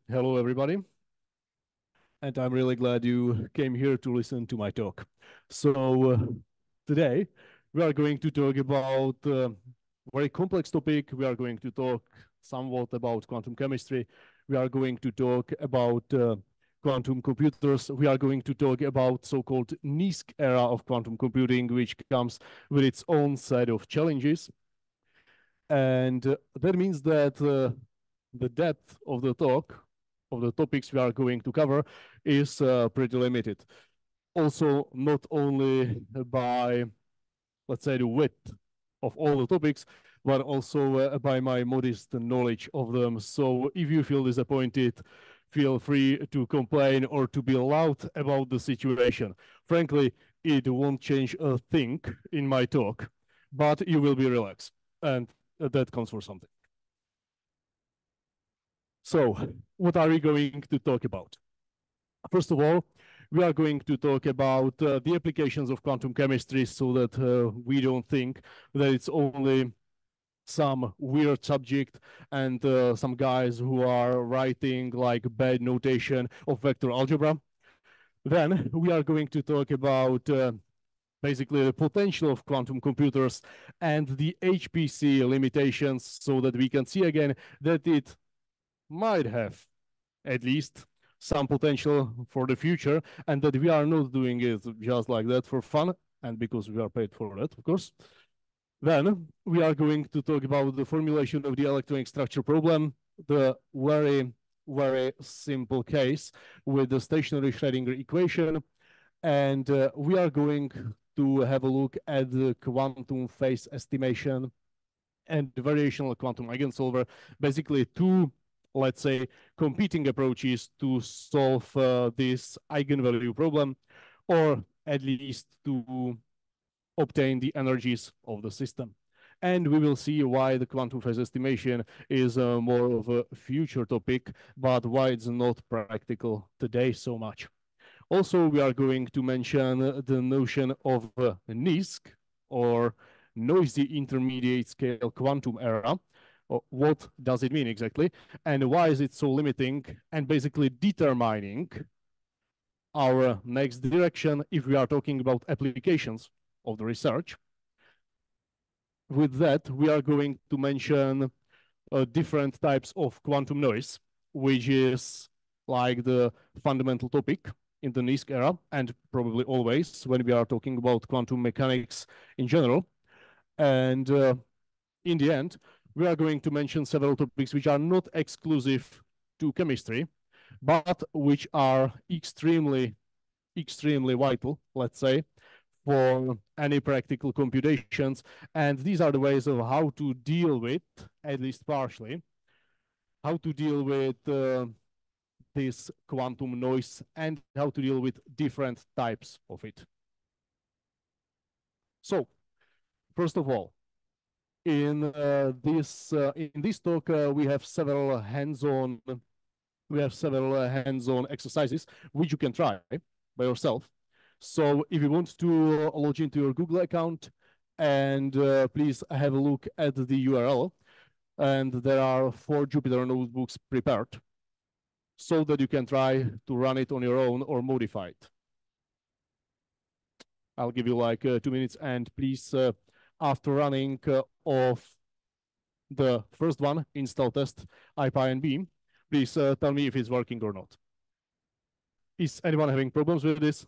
Hello, everybody. And I'm really glad you came here to listen to my talk. Today we are going to talk about a very complex topic. We are going to talk somewhat about quantum chemistry. We are going to talk about quantum computers. We are going to talk about so-called NISQ era of quantum computing, which comes with its own set of challenges. And that means that the depth of the talk, of the topics we are going to cover, is pretty limited. Also, not only by, let's say, the width of all the topics, but also by my modest knowledge of them. So if you feel disappointed, feel free to complain or to be loud about the situation. Frankly, it won't change a thing in my talk, but you will be relaxed. And that counts for something. So, what are we going to talk about? First of all, we are going to talk about the applications of quantum chemistry so that we don't think that it's only some weird subject and some guys who are writing like bad notation of vector algebra. Then we are going to talk about basically the potential of quantum computers and the HPC limitations so that we can see again that it might have at least some potential for the future and that we are not doing it just like that for fun and because we are paid for that, of course. Then we are going to talk about the formulation of the electronic structure problem, the very simple case with the stationary Schrödinger equation. And we are going to have a look at the quantum phase estimation and the variational quantum eigensolver, basically two, let's say, competing approaches to solve this eigenvalue problem, or at least to obtain the energies of the system. And we will see why the quantum phase estimation is more of a future topic, but why it's not practical today so much. Also, we are going to mention the notion of NISQ, or noisy intermediate scale quantum era. What does it mean exactly? And why is it so limiting and basically determining our next direction if we are talking about applications of the research? With that, we are going to mention different types of quantum noise, which is like the fundamental topic in the NISQ era, and probably always when we are talking about quantum mechanics in general. And in the end, we are going to mention several topics which are not exclusive to chemistry, but which are extremely vital, let's say, for any practical computations. And these are the ways of how to deal with, at least partially, how to deal with this quantum noise and how to deal with different types of it. So, first of all, in this talk, we have several hands-on exercises which you can try by yourself. So if you want to log into your Google account and please have a look at the URL, and there are 4 Jupyter notebooks prepared so that you can try to run it on your own or modify it. I'll give you like 2 minutes, and please, after running of the first one, install test IPy and beam, please tell me if it's working or not. Is anyone having problems with this?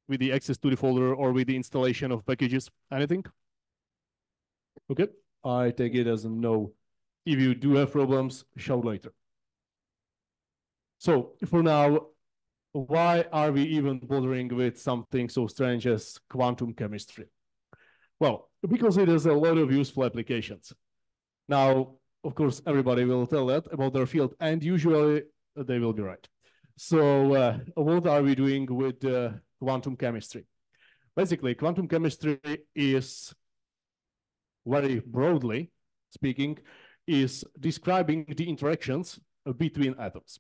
With the access to the folder or with the installation of packages? Anything? Okay, I take it as a no. If you do have problems, shout later. So for now, why are we even bothering with something so strange as quantum chemistry? Well, because it has a lot of useful applications. Now, of course, everybody will tell that about their field, and usually they will be right. So what are we doing with quantum chemistry? Basically, quantum chemistry is, very broadly speaking, is describing the interactions between atoms.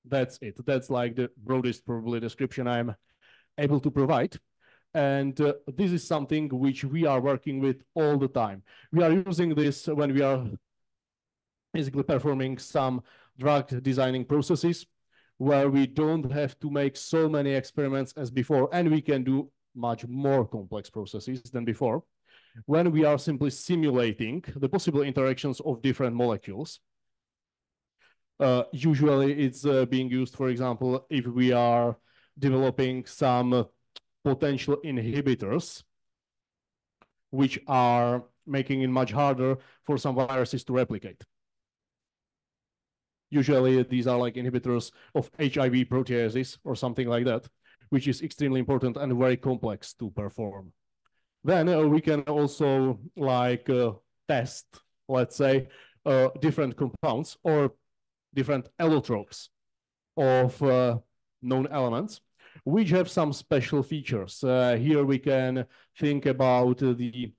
That's it. That's like the broadest probably description I'm able to provide. And this is something which we are working with all the time. We are using this when we are basically performing some drug designing processes where we don't have to make so many experiments as before, and we can do much more complex processes than before, when we are simply simulating the possible interactions of different molecules. Usually it's being used, for example, if we are developing some potential inhibitors, which are making it much harder for some viruses to replicate. Usually these are like inhibitors of HIV proteases or something like that, which is extremely important and very complex to perform. Then we can also like test, let's say, different compounds or different allotropes of known elements, which have some special features. Here we can think about the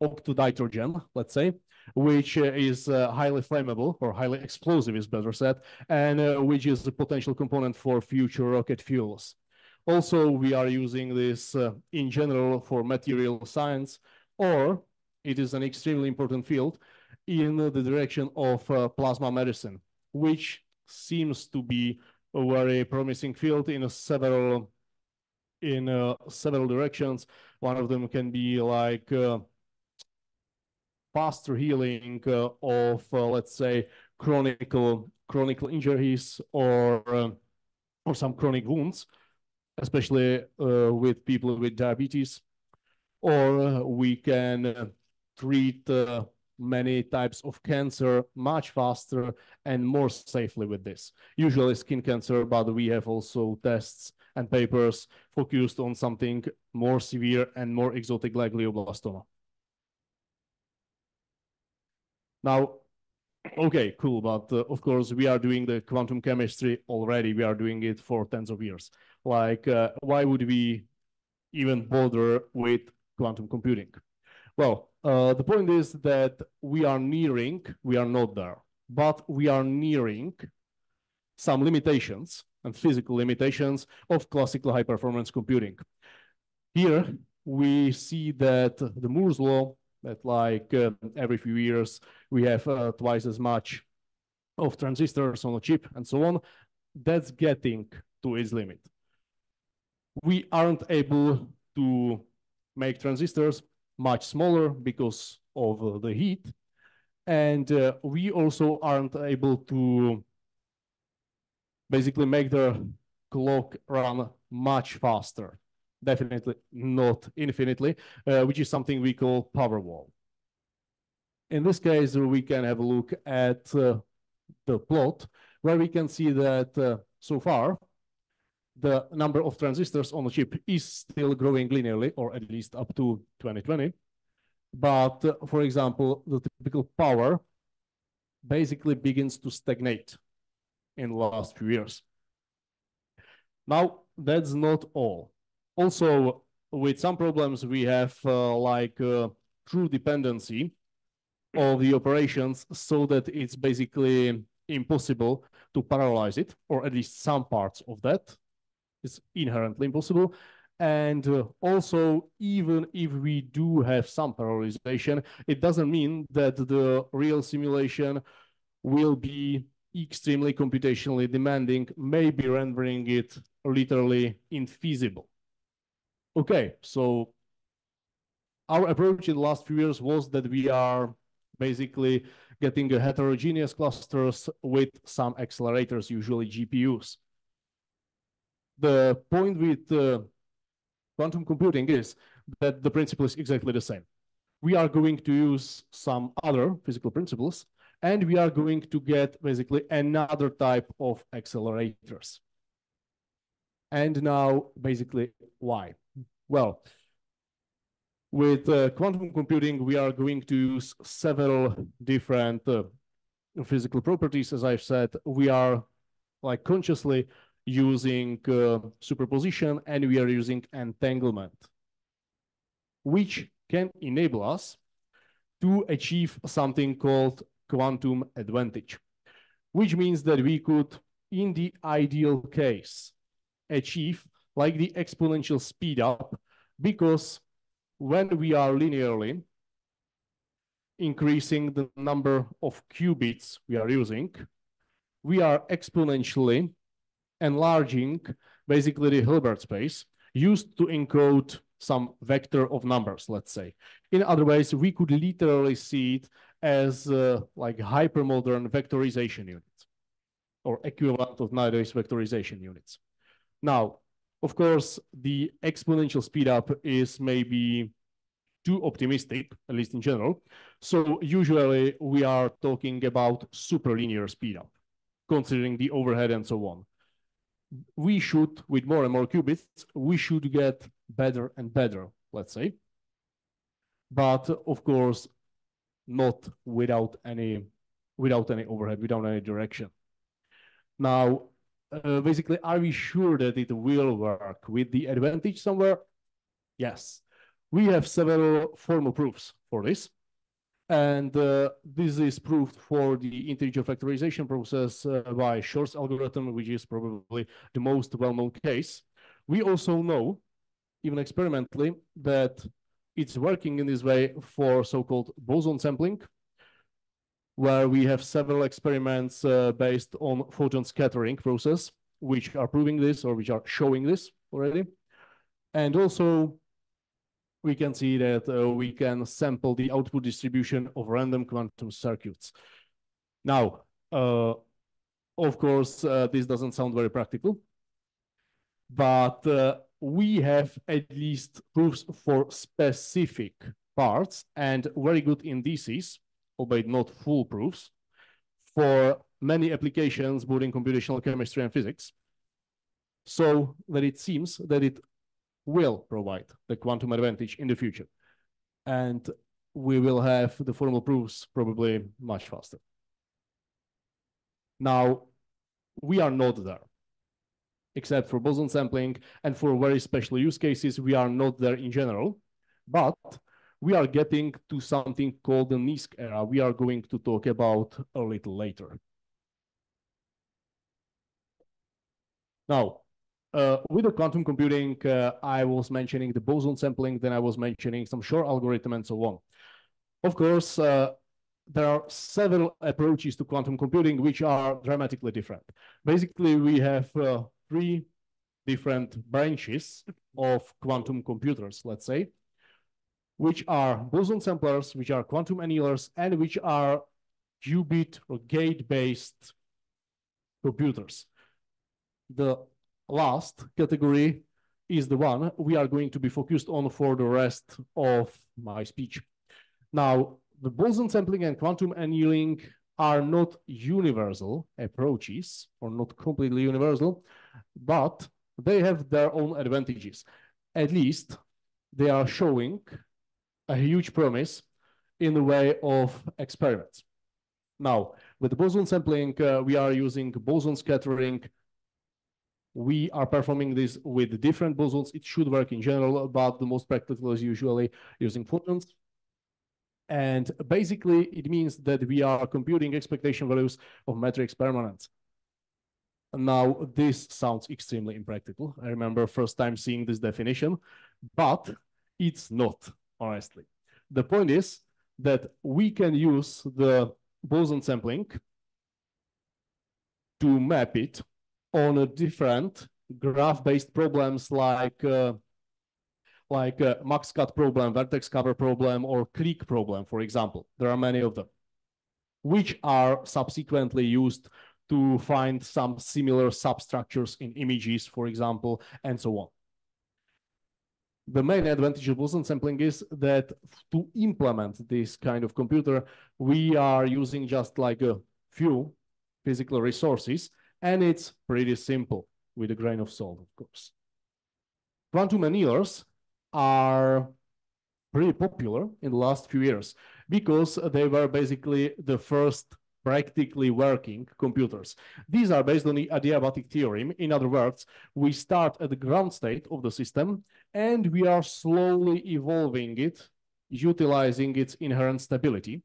octoditrogen, let's say, which is highly flammable or highly explosive is better said, and which is a potential component for future rocket fuels. Also, we are using this in general for material science, or it is an extremely important field in the direction of plasma medicine, which seems to be a very promising field in several directions. One of them can be like faster healing of let's say chronic injuries or some chronic wounds, especially with people with diabetes, or we can treat many types of cancer much faster and more safely with this. Usually skin cancer, but we have also tests and papers focused on something more severe and more exotic like glioblastoma. Now, okay, cool, but of course we are doing the quantum chemistry already. We are doing it for tens of years. Like, why would we even bother with quantum computing? Well, the point is that we are not there, but we are nearing some limitations and physical limitations of classical high performance computing. Here we see that the Moore's law, that like every few years we have twice as much of transistors on a chip and so on, that's getting to its limit. We aren't able to make transistors much smaller because of the heat, and we also aren't able to basically make the clock run much faster. Definitely not infinitely, which is something we call power wall. In this case, we can have a look at the plot where we can see that so far, the number of transistors on the chip is still growing linearly, or at least up to 2020. But for example, the typical power basically begins to stagnate in the last few years. Now, that's not all. Also, with some problems, we have like true dependency of the operations so that it's basically impossible to parallelize it, or at least some parts of that. It's inherently impossible. And also, even if we do have some parallelization, it doesn't mean that the real simulation will be extremely computationally demanding, maybe rendering it literally infeasible. Okay, so our approach in the last few years was that we are basically getting a heterogeneous clusters with some accelerators, usually GPUs. The point with quantum computing is that the principle is exactly the same. We are going to use some other physical principles, and we are going to get basically another type of accelerators. And now, basically, why? Well, with quantum computing, we are going to use several different physical properties. As I've said, we are like consciously using superposition, and we are using entanglement, which can enable us to achieve something called quantum advantage, which means that we could, in the ideal case, achieve like the exponential speed up, because when we are linearly increasing the number of qubits we are using, we are exponentially enlarging basically the Hilbert space used to encode some vector of numbers, let's say. In other ways, we could literally see it as like hypermodern vectorization units or equivalent of nowadays vectorization units. Now, of course, the exponential speedup is maybe too optimistic, at least in general. So usually we are talking about superlinear speedup, considering the overhead and so on. We should, with more and more qubits, we should get better and better, let's say. But of course, not without any overhead, without any direction. Now, basically, are we sure that it will work with the advantage somewhere? Yes. We have several formal proofs for this. And this is proved for the integer factorization process by Shor's algorithm, which is probably the most well-known case. We also know, even experimentally, that it's working in this way for so-called boson sampling, where we have several experiments based on photon scattering process, which are proving this or which are showing this already. And also, we can see that we can sample the output distribution of random quantum circuits. Now, of course, this doesn't sound very practical, but we have at least proofs for specific parts and very good indices, albeit not full proofs, for many applications both in computational chemistry and physics. So that it seems that it will provide the quantum advantage in the future. And we will have the formal proofs probably much faster. Now, we are not there, except for boson sampling, and for very special use cases, we are not there in general, but we are getting to something called the NISQ era. We are going to talk about a little later. Now, with the quantum computing, I was mentioning the boson sampling, then I was mentioning some Shor algorithm and so on. Of course, there are several approaches to quantum computing which are dramatically different. Basically, we have three different branches of quantum computers, let's say, which are boson samplers, which are quantum annealers, and which are qubit or gate-based computers. The last category is the one we are going to be focused on for the rest of my speech. Now, the boson sampling and quantum annealing are not universal approaches, or not completely universal, but they have their own advantages. At least they are showing a huge promise in the way of experiments. Now, with the boson sampling, we are using boson scattering. We are performing this with different bosons. It should work in general, but the most practical is usually using photons. And basically, it means that we are computing expectation values of matrix permanence. Now, this sounds extremely impractical. I remember first time seeing this definition, but it's not, honestly. The point is that we can use the boson sampling to map it on a different graph-based problems like max-cut problem, vertex cover problem, or clique problem, for example. There are many of them, which are subsequently used to find some similar substructures in images, for example, and so on. The main advantage of boson sampling is that to implement this kind of computer, we are using just like a few physical resources, and it's pretty simple with a grain of salt, of course. Quantum annealers are pretty popular in the last few years because they were basically the first practically working computers. These are based on the adiabatic theorem. In other words, we start at the ground state of the system and we are slowly evolving it, utilizing its inherent stability,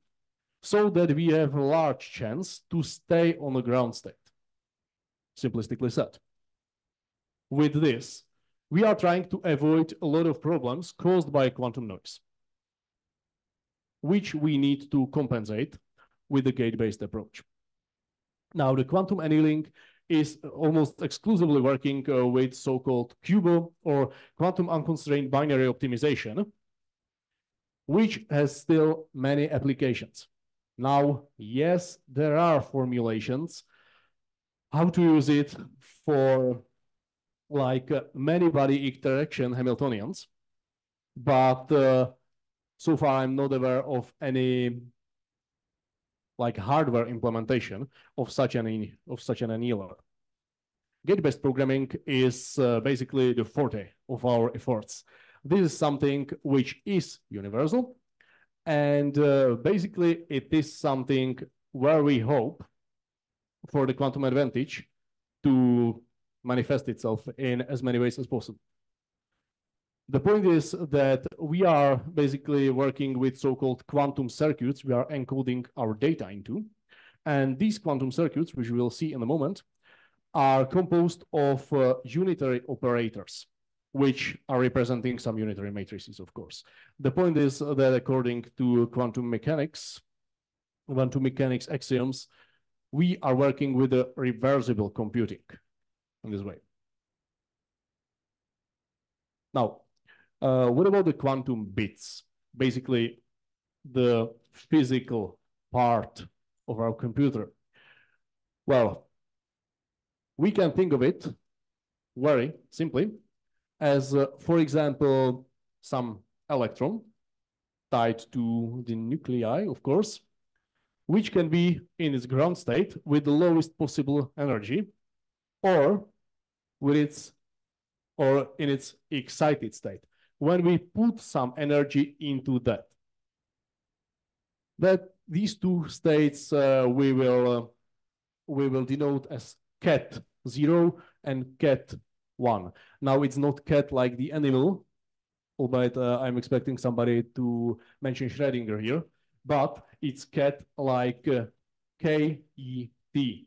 so that we have a large chance to stay on the ground state, simplistically said. With this, we are trying to avoid a lot of problems caused by quantum noise. which we need to compensate with the gate-based approach. Now, the quantum annealing is almost exclusively working with so-called QUBO, or quantum unconstrained binary optimization, which has still many applications. Now, yes, there are formulations how to use it for like many-body interaction Hamiltonians, but so far I'm not aware of any like hardware implementation of such an annealer. Gate-based programming is basically the forte of our efforts. This is something which is universal, and basically it is something where we hope for the quantum advantage to manifest itself in as many ways as possible. The point is that we are basically working with so-called quantum circuits we are encoding our data into. And these quantum circuits, which we will see in a moment, are composed of unitary operators, which are representing some unitary matrices, of course. The point is that according to quantum mechanics axioms, we are working with a reversible computing in this way. Now, what about the quantum bits? Basically, the physical part of our computer. Well, we can think of it very simply as, for example, some electron tied to the nuclei, of course, which can be in its ground state with the lowest possible energy, or in its excited state. When we put some energy into that these two states we will denote as cat 0 and cat 1. Now it's not cat like the animal, albeit I'm expecting somebody to mention Schrödinger here, but it's cat like K-E-T.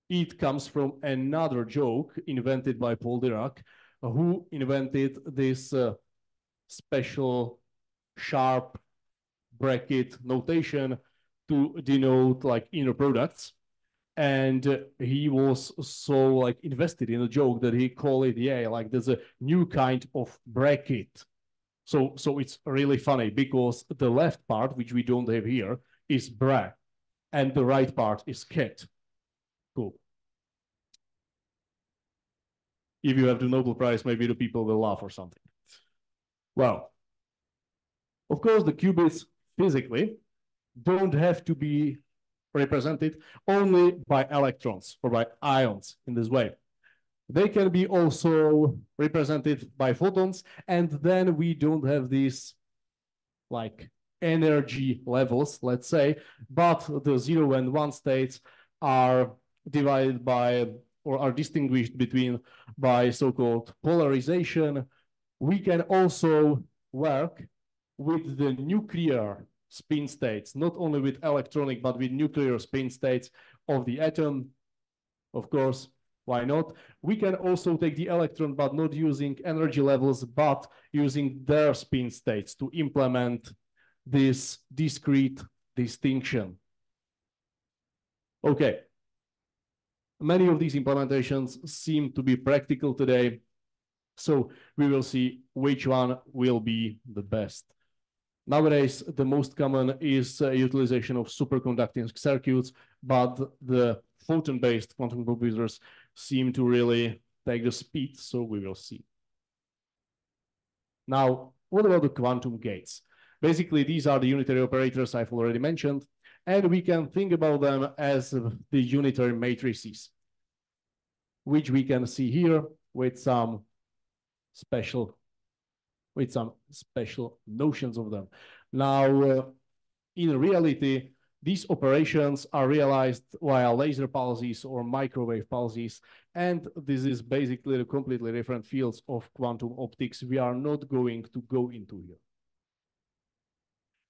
It comes from another joke invented by Paul Dirac, who invented this special sharp bracket notation to denote like inner products. And he was so like invested in a joke that he called it, yeah, like there's a new kind of bracket. So it's really funny because the left part, which we don't have here, is bra, and the right part is cat. Cool. If you have the Nobel Prize, maybe the people will laugh or something. Well, of course, the qubits physically don't have to be represented only by electrons or by ions in this way. They can be also represented by photons, and then we don't have these like energy levels, let's say, but the 0 and 1 states are divided by or are distinguished between by so-called polarization. We can also work with the nuclear spin states, not only with electronic, but with nuclear spin states of the atom. Of course, why not? We can also take the electron, but not using energy levels, but using their spin states to implement this discrete distinction. Okay. Many of these implementations seem to be practical today, so we will see which one will be the best. Nowadays, the most common is utilization of superconducting circuits, but the photon-based quantum computers seem to really take the speed, so we will see. Now, what about the quantum gates? Basically, these are the unitary operators I've already mentioned, and we can think about them as the unitary matrices, which we can see here with some special notions of them. Now, in reality, these operations are realized via laser pulses or microwave pulses, and this is basically the completely different fields of quantum optics we are not going to go into here.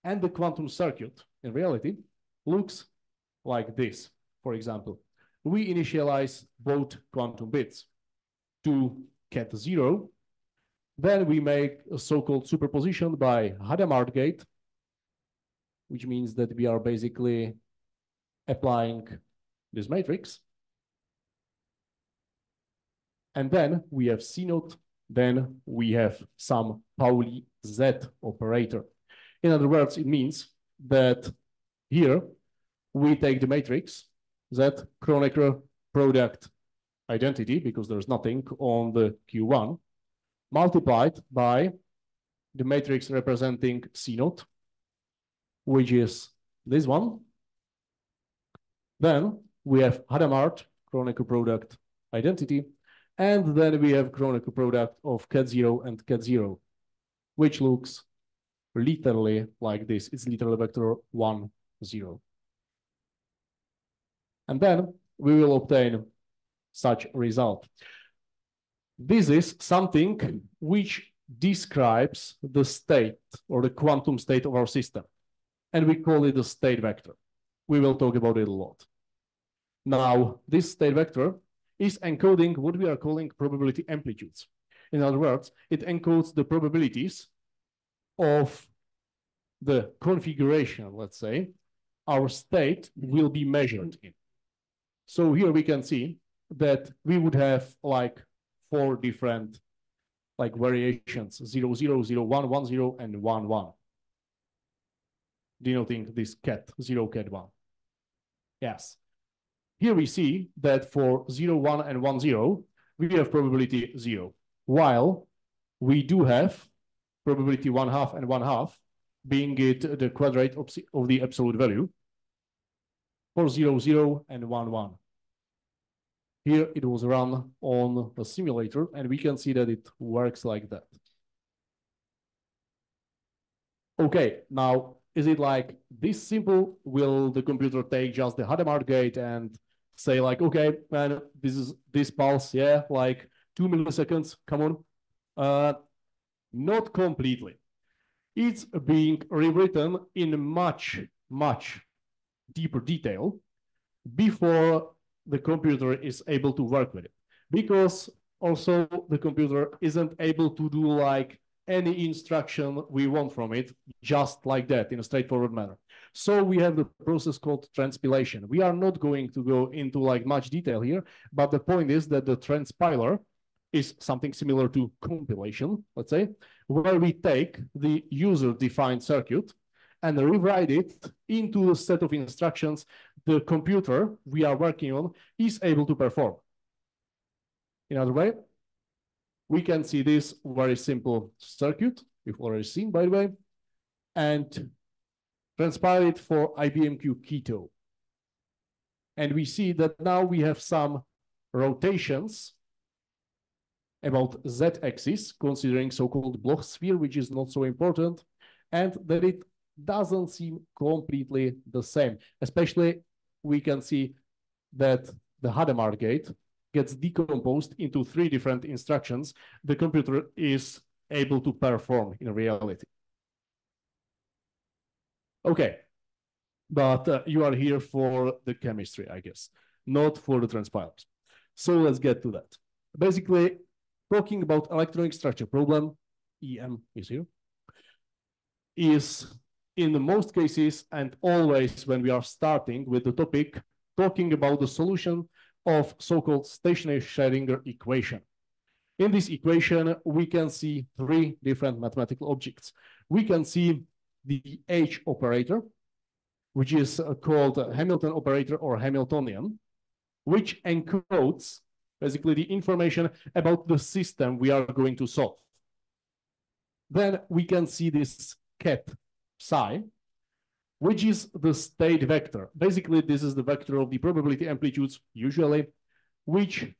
And the quantum circuit, in reality, looks like this. For example, we initialize both quantum bits to cat 0. Then we make a so-called superposition by Hadamard gate. which means that we are basically applying this matrix. And then we have C naught, then we have some Pauli Z operator. In other words, it means that here we take the matrix Z Kronecker product identity, because there's nothing on the Q1, multiplied by the matrix representing C naught, which is this one. Then we have Hadamard Kronecker product identity, and then we have Kronecker product of cat0 and cat0, which looks literally like this. It's literally vector 1, 0. And then we will obtain such result. This is something which describes the state or the quantum state of our system. And we call it a state vector. We will talk about it a lot. Now, this state vector is encoding what we are calling probability amplitudes. In other words, it encodes the probabilities of the configuration, let's say, our state will be measured in. So here we can see that we would have like 4 different like variations, 0, 0, 0, 1, 1, 0, and 1, 1, denoting this cat, 0, cat 1. Yes. Here we see that for 0, 1, and 1, 0, we have probability 0, while we do have probability 1/2 and 1/2, being it the quadrate of the absolute value for 0, 0, and 1, 1. Here it was run on a simulator, and we can see that it works like that. Okay, now, is it like this simple? Will the computer take just the Hadamard gate and say like, okay, man, this is this pulse, yeah, like 2 milliseconds, come on. Not completely. It's being rewritten in much, much deeper detail before the computer is able to work with it. Because also the computer isn't able to do like any instruction we want from it, just like that in a straightforward manner. So we have the process called transpilation. We are not going to go into like much detail here, but the point is that the transpiler is something similar to compilation, let's say, where we take the user-defined circuit and rewrite it into a set of instructions the computer we are working on is able to perform. In other way, we can see this very simple circuit, we've already seen, by the way, and transpile it for IBMQ Keto. And we see that now we have some rotations about z-axis, considering so-called Bloch sphere, which is not so important, and that it doesn't seem completely the same. Especially, we can see that the Hadamard gate gets decomposed into 3 different instructions the computer is able to perform in reality. Okay, but you are here for the chemistry, I guess, not for the transpilers. So let's get to that. Basically, talking about electronic structure problem, EM is here, is in the most cases and always when we are starting with the topic, talking about the solution of so-called stationary Schrödinger equation. In this equation, we can see 3 different mathematical objects. We can see the H operator, which is called Hamilton operator or Hamiltonian, which encodes basically the information about the system we are going to solve. Then we can see this ket psi, which is the state vector. Basically, this is the vector of the probability amplitudes, usually, which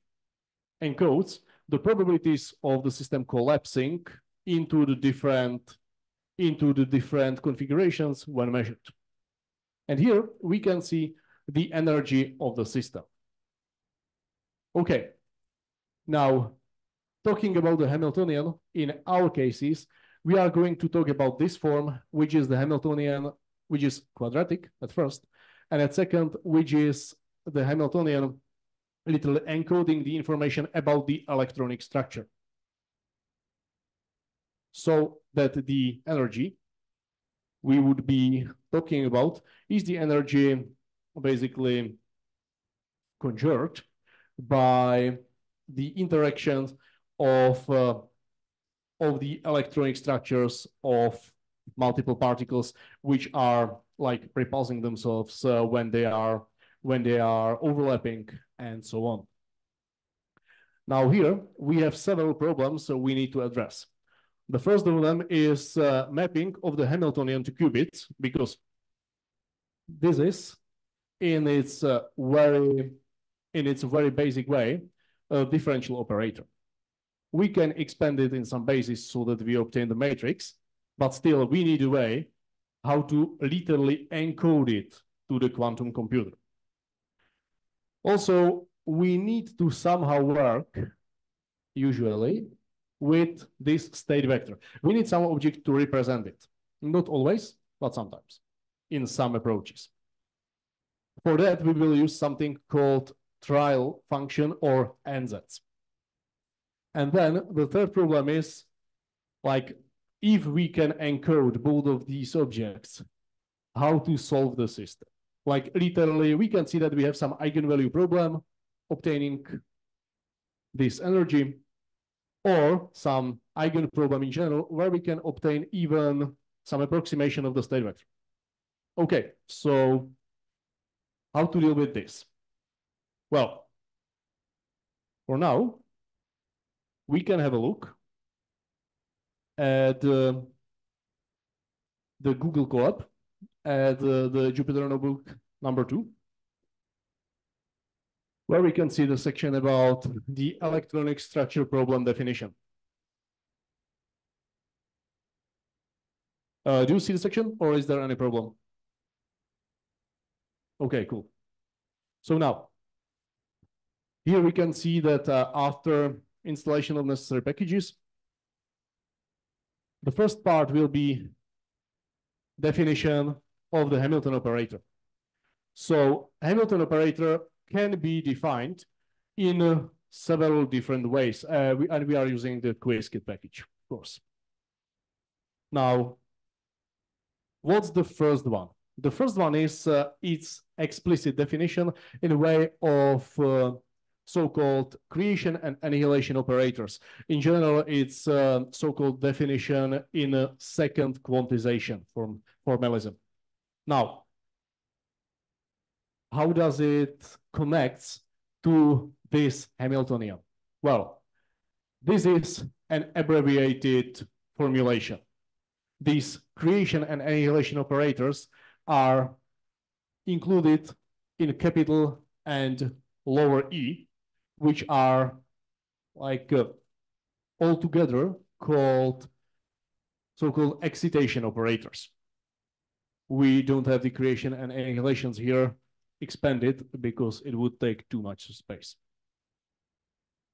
encodes the probabilities of the system collapsing into the different configurations when measured. And here we can see the energy of the system. Okay, now talking about the Hamiltonian, in our cases, we are going to talk about this form, which is the Hamiltonian, which is quadratic at first, and at second, which is the Hamiltonian literally encoding the information about the electronic structure. So that the energy we would be talking about is the energy basically conjured by the interactions of the electronic structures of multiple particles, which are like repulsing themselves when they are overlapping and so on. Now here we have several problems we need to address. The first of them is mapping of the Hamiltonian to qubits, because this is in its very basic way a differential operator. We can expand it in some basis so that we obtain the matrix, but still we need a way how to literally encode it to the quantum computer. Also, we need to somehow work, usually, with this state vector. We need some object to represent it. Not always, but sometimes, in some approaches. For that, we will use something called trial function or NZs. And then the third problem is, like, if we can encode both of these objects, how to solve the system. Like, literally, we can see that we have some eigenvalue problem obtaining this energy, or some eigen problem in general, where we can obtain even some approximation of the state vector. Okay, so how to deal with this? Well, for now, we can have a look at the Google Colab, at the Jupyter Notebook number 2, where we can see the section about the electronic structure problem definition. Do you see the section, or is there any problem? Okay, cool. So now, here we can see that after installation of necessary packages, the first part will be definition of the Hamilton operator. So Hamilton operator can be defined in several different ways, and we are using the Qiskit package, of course. Now, what's the first one? The first one is its explicit definition in a way of so-called creation and annihilation operators. In general, it's so-called definition in a second quantization formalism. Now, how does it connect to this Hamiltonian? Well, this is an abbreviated formulation. These creation and annihilation operators are included in capital and lower e, which are like altogether called so-called excitation operators. We don't have the creation and annihilations here expanded because it would take too much space.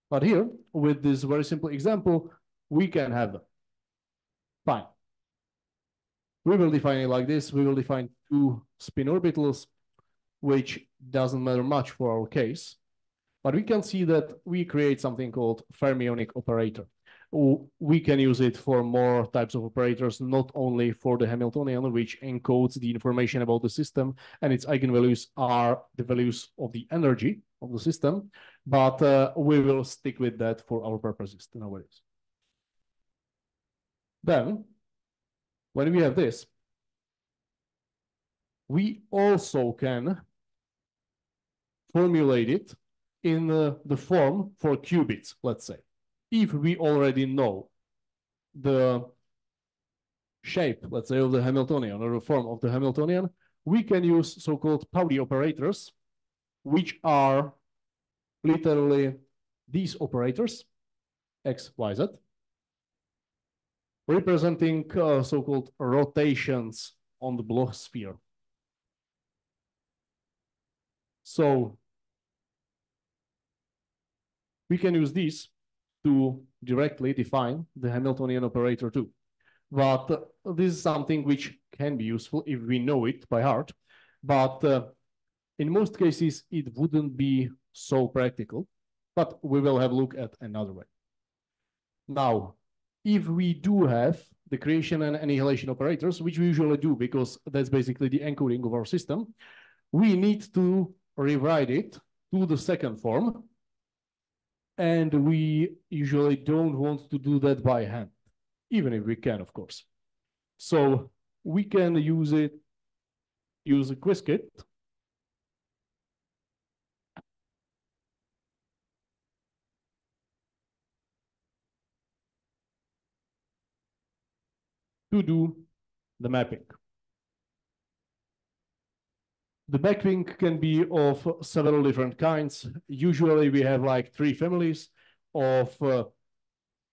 But here, with this very simple example, we can have them. Fine. We will define it like this. We will define two spin orbitals, which doesn't matter much for our case. But we can see that we create something called fermionic operator. We can use it for more types of operators, not only for the Hamiltonian, which encodes the information about the system, and its eigenvalues are the values of the energy of the system, but we will stick with that for our purposes nowadays. Then, when we have this, we also can formulate it in the form for qubits, let's say. If we already know the shape, let's say, of the Hamiltonian or the form of the Hamiltonian, we can use so-called Pauli operators, which are literally these operators, x, y, z, representing so-called rotations on the Bloch sphere. So we can use these to directly define the Hamiltonian operator too. But this is something which can be useful if we know it by heart. But in most cases, it wouldn't be so practical. But we will have a look at another way. Now, if we do have the creation and annihilation operators, which we usually do because that's basically the encoding of our system, we need to rewrite it to the second form. And we usually don't want to do that by hand, even if we can, of course. So we can use a Qiskit to do the mapping. The mapping can be of several different kinds. Usually we have like 3 families of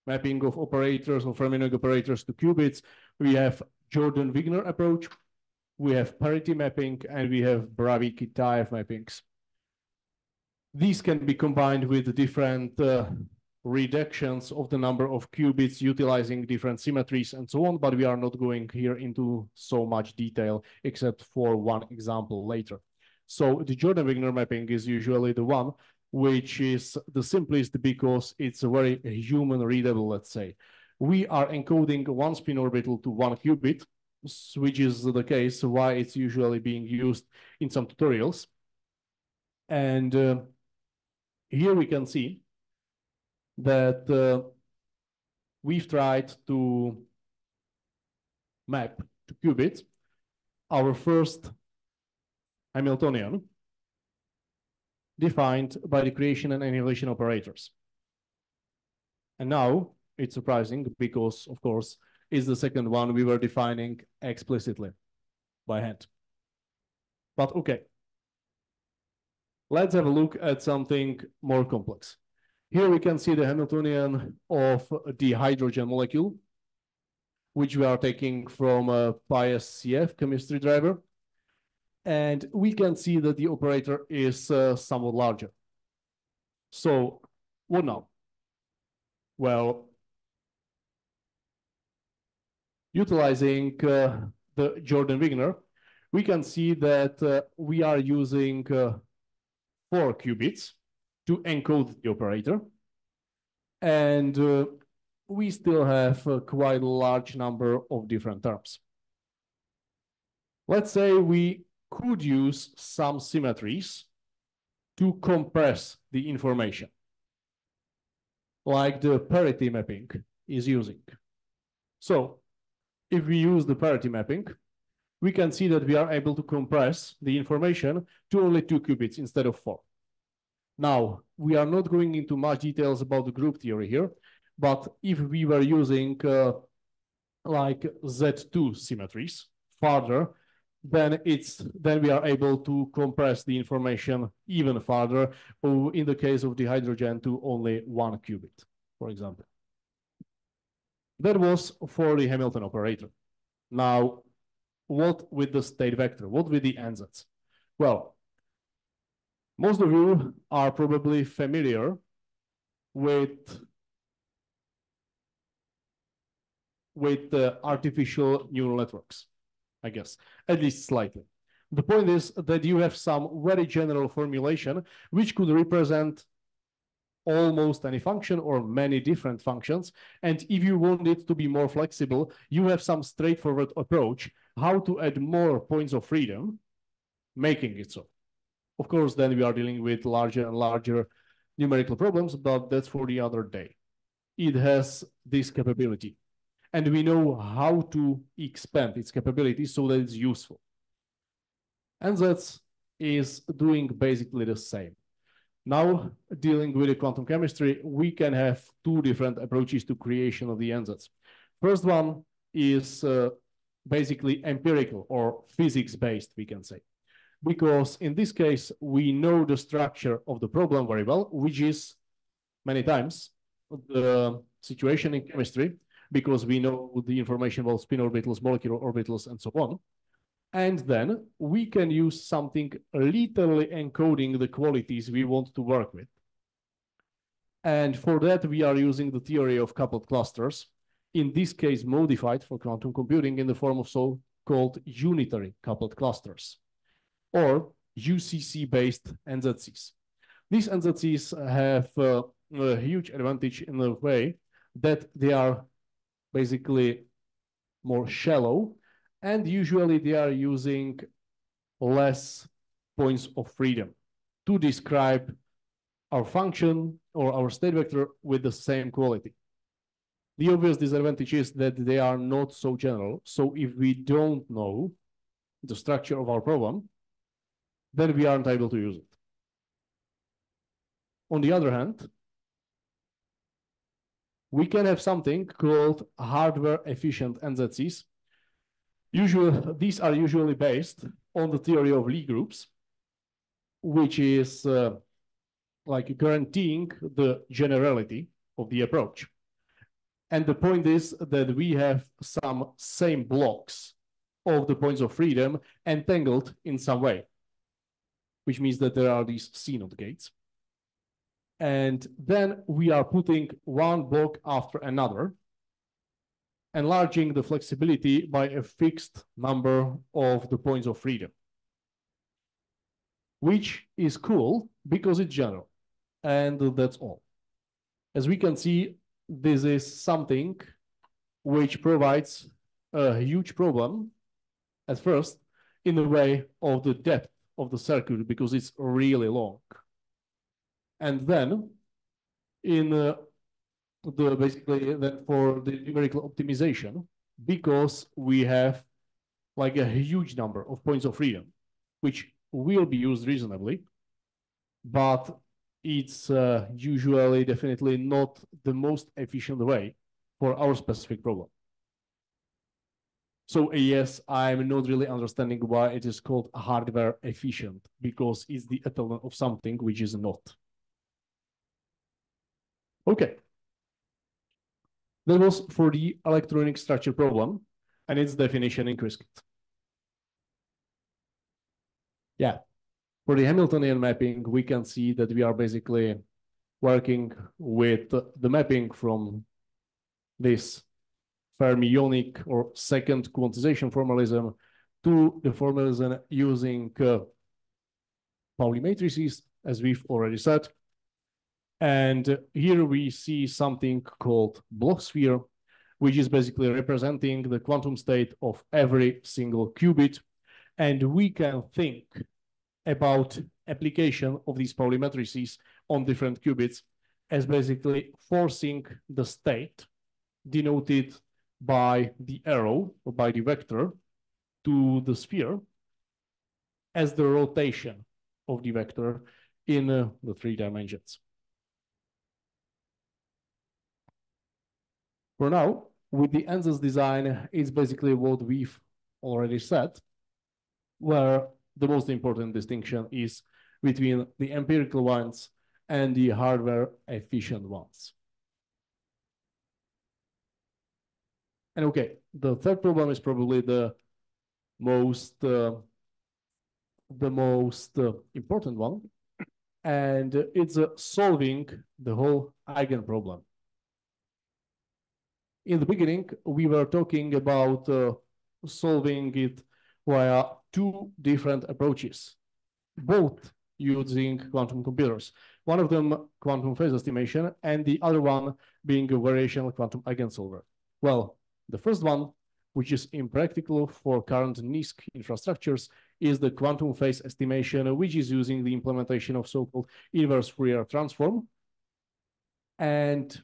mapping of operators or Fermi operators to qubits. We have Jordan-Wigner approach, we have parity mapping, and we have Bravik-Kitaev mappings. These can be combined with different reductions of the number of qubits utilizing different symmetries and so on, but we are not going here into so much detail except for one example later. So the Jordan-Wigner mapping is usually the one which is the simplest because it's a very human readable, let's say. We are encoding one spin orbital to one qubit, which is the case why it's usually being used in some tutorials. And here we can see that we've tried to map to qubits our first Hamiltonian defined by the creation and annihilation operators. And now it's surprising because, of course, it's the second one we were defining explicitly by hand. But okay, let's have a look at something more complex. Here we can see the Hamiltonian of the hydrogen molecule, which we are taking from a PySCF chemistry driver. And we can see that the operator is somewhat larger. So what now? Well, utilizing the Jordan-Wigner, we can see that we are using 4 qubits to encode the operator. And we still have quite a large number of different terms. Let's say we could use some symmetries to compress the information, like the parity mapping is using. So if we use the parity mapping, we can see that we are able to compress the information to only 2 qubits instead of 4. Now, we are not going into much details about the group theory here, but if we were using like Z2 symmetries farther, then we are able to compress the information even farther, or in the case of the hydrogen to only 1 qubit, for example. That was for the Hamilton operator. Now, what with the state vector? What with the ansatz? Well, most of you are probably familiar with artificial neural networks, I guess, at least slightly. The point is that you have some very general formulation which could represent almost any function or many different functions. And if you want it to be more flexible, you have some straightforward approach how to add more points of freedom, making it so. Of course, then we are dealing with larger and larger numerical problems, but that's for the other day. It has this capability. And we know how to expand its capabilities so that it's useful. And that is doing basically the same. Now, dealing with the quantum chemistry, we can have 2 different approaches to creation of the ansatz. First one is basically empirical or physics-based, we can say. Because in this case, we know the structure of the problem very well, which is many times the situation in chemistry, because we know the information about spin orbitals, molecular orbitals, and so on. And then we can use something literally encoding the qualities we want to work with. And for that, we are using the theory of coupled clusters, in this case modified for quantum computing in the form of so-called unitary coupled clusters, or UCC-based NZCs. These NZCs have a huge advantage in the way that they are basically more shallow, and usually they are using less points of freedom to describe our function or our state vector with the same quality. The obvious disadvantage is that they are not so general. So if we don't know the structure of our problem, then we aren't able to use it. On the other hand, we can have something called hardware efficient NZCs. These are usually based on the theory of Lie groups, which is like guaranteeing the generality of the approach. And the point is that we have some same blocks of the points of freedom entangled in some way, which means that there are these C-not gates. And then we are putting one block after another, enlarging the flexibility by a fixed number of the points of freedom, which is cool because it's general. And that's all. As we can see, this is something which provides a huge problem at first in the way of the depth of the circuit because it's really long. And then in basically that for the numerical optimization, because we have like a huge number of points of freedom, which will be used reasonably, but it's usually definitely not the most efficient way for our specific problem. So yes, I'm not really understanding why it is called hardware efficient, because it's the equivalent of something which is not. Okay. That was for the electronic structure problem and its definition in Qiskit. Yeah. For the Hamiltonian mapping, we can see that we are basically working with the mapping from this fermionic or second quantization formalism to the formalism using Pauli matrices, as we've already said. And here we see something called Bloch sphere, which is basically representing the quantum state of every single qubit. And we can think about application of these Pauli matrices on different qubits as basically forcing the state denoted by the arrow or by the vector to the sphere as the rotation of the vector in the 3 dimensions. For now, with the ANSYS design, it's basically what we've already said, where the most important distinction is between the empirical ones and the hardware efficient ones. And okay, the third problem is probably the most important one, and it's solving the whole eigen problem. In the beginning, we were talking about solving it via 2 different approaches, both using quantum computers. One of them quantum phase estimation, and the other one being a variational quantum eigensolver. Well, the first one, which is impractical for current NISQ infrastructures, is the quantum phase estimation, which is using the implementation of so-called inverse Fourier transform. And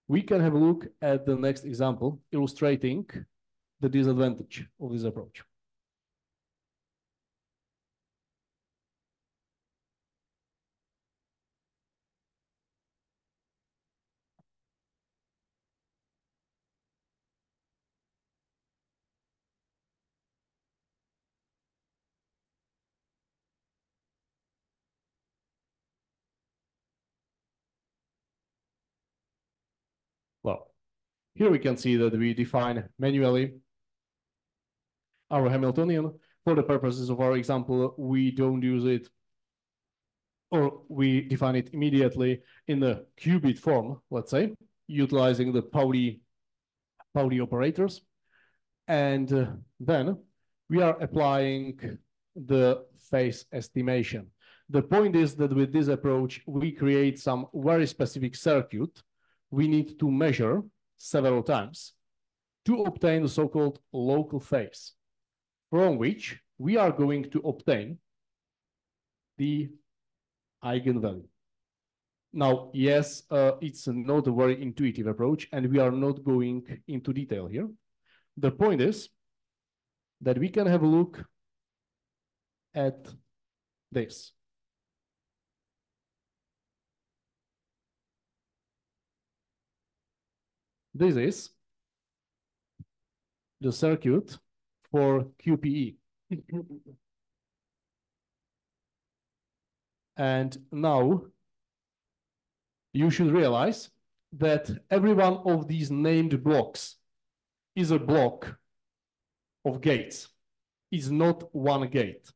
we can have a look at the next example illustrating the disadvantage of this approach. Well, here we can see that we define manually our Hamiltonian. For the purposes of our example, we don't use it, or we define it immediately in the qubit form, let's say, utilizing the Pauli operators. And then we are applying the phase estimation. The point is that with this approach, we create some very specific circuit we need to measure several times. to obtain the so-called local phase, from which we are going to obtain the eigenvalue. Now, yes, it's not a very intuitive approach, and we are not going into detail here. The point is that we can have a look at this. This is the circuit for QPE. And now you should realize that every one of these named blocks is a block of gates. It's not one gate.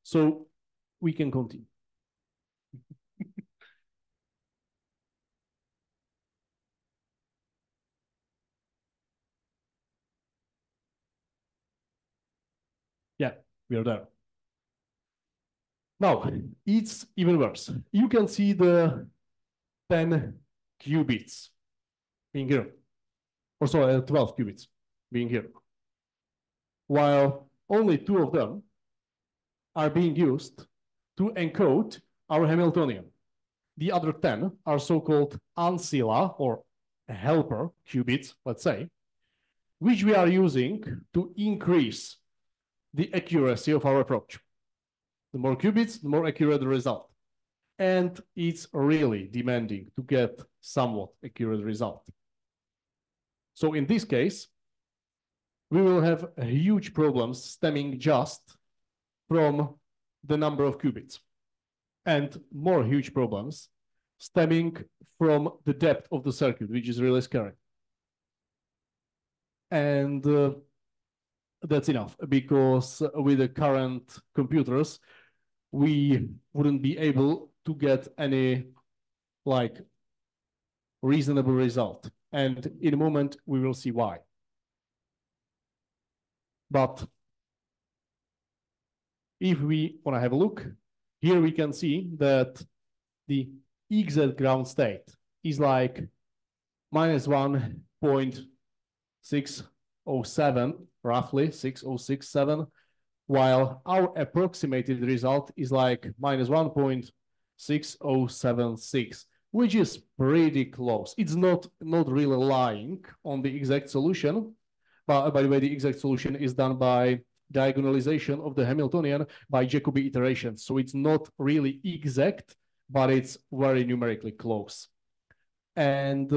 So we can continue. Yeah, we are there. Now, it's even worse. You can see the 10 qubits being here. Or sorry, 12 qubits being here. While only 2 of them are being used to encode our Hamiltonian. The other 10 are so-called ancilla or helper qubits, let's say, which we are using to increase the accuracy of our approach. The more qubits, the more accurate the result. And it's really demanding to get somewhat accurate result. So in this case, we will have huge problems stemming just from the number of qubits, and more huge problems stemming from the depth of the circuit, which is really scary. And that's enough, because with the current computers, we wouldn't be able to get any reasonable result. And in a moment, we will see why. But if we want to have a look, here we can see that the exact ground state is like minus 1.607, roughly 6067, while our approximated result is like minus 1.6076, which is pretty close. It's not really lying on the exact solution. But by the way, the exact solution is done by diagonalization of the Hamiltonian by Jacobi iterations. So it's not really exact, but it's very numerically close. And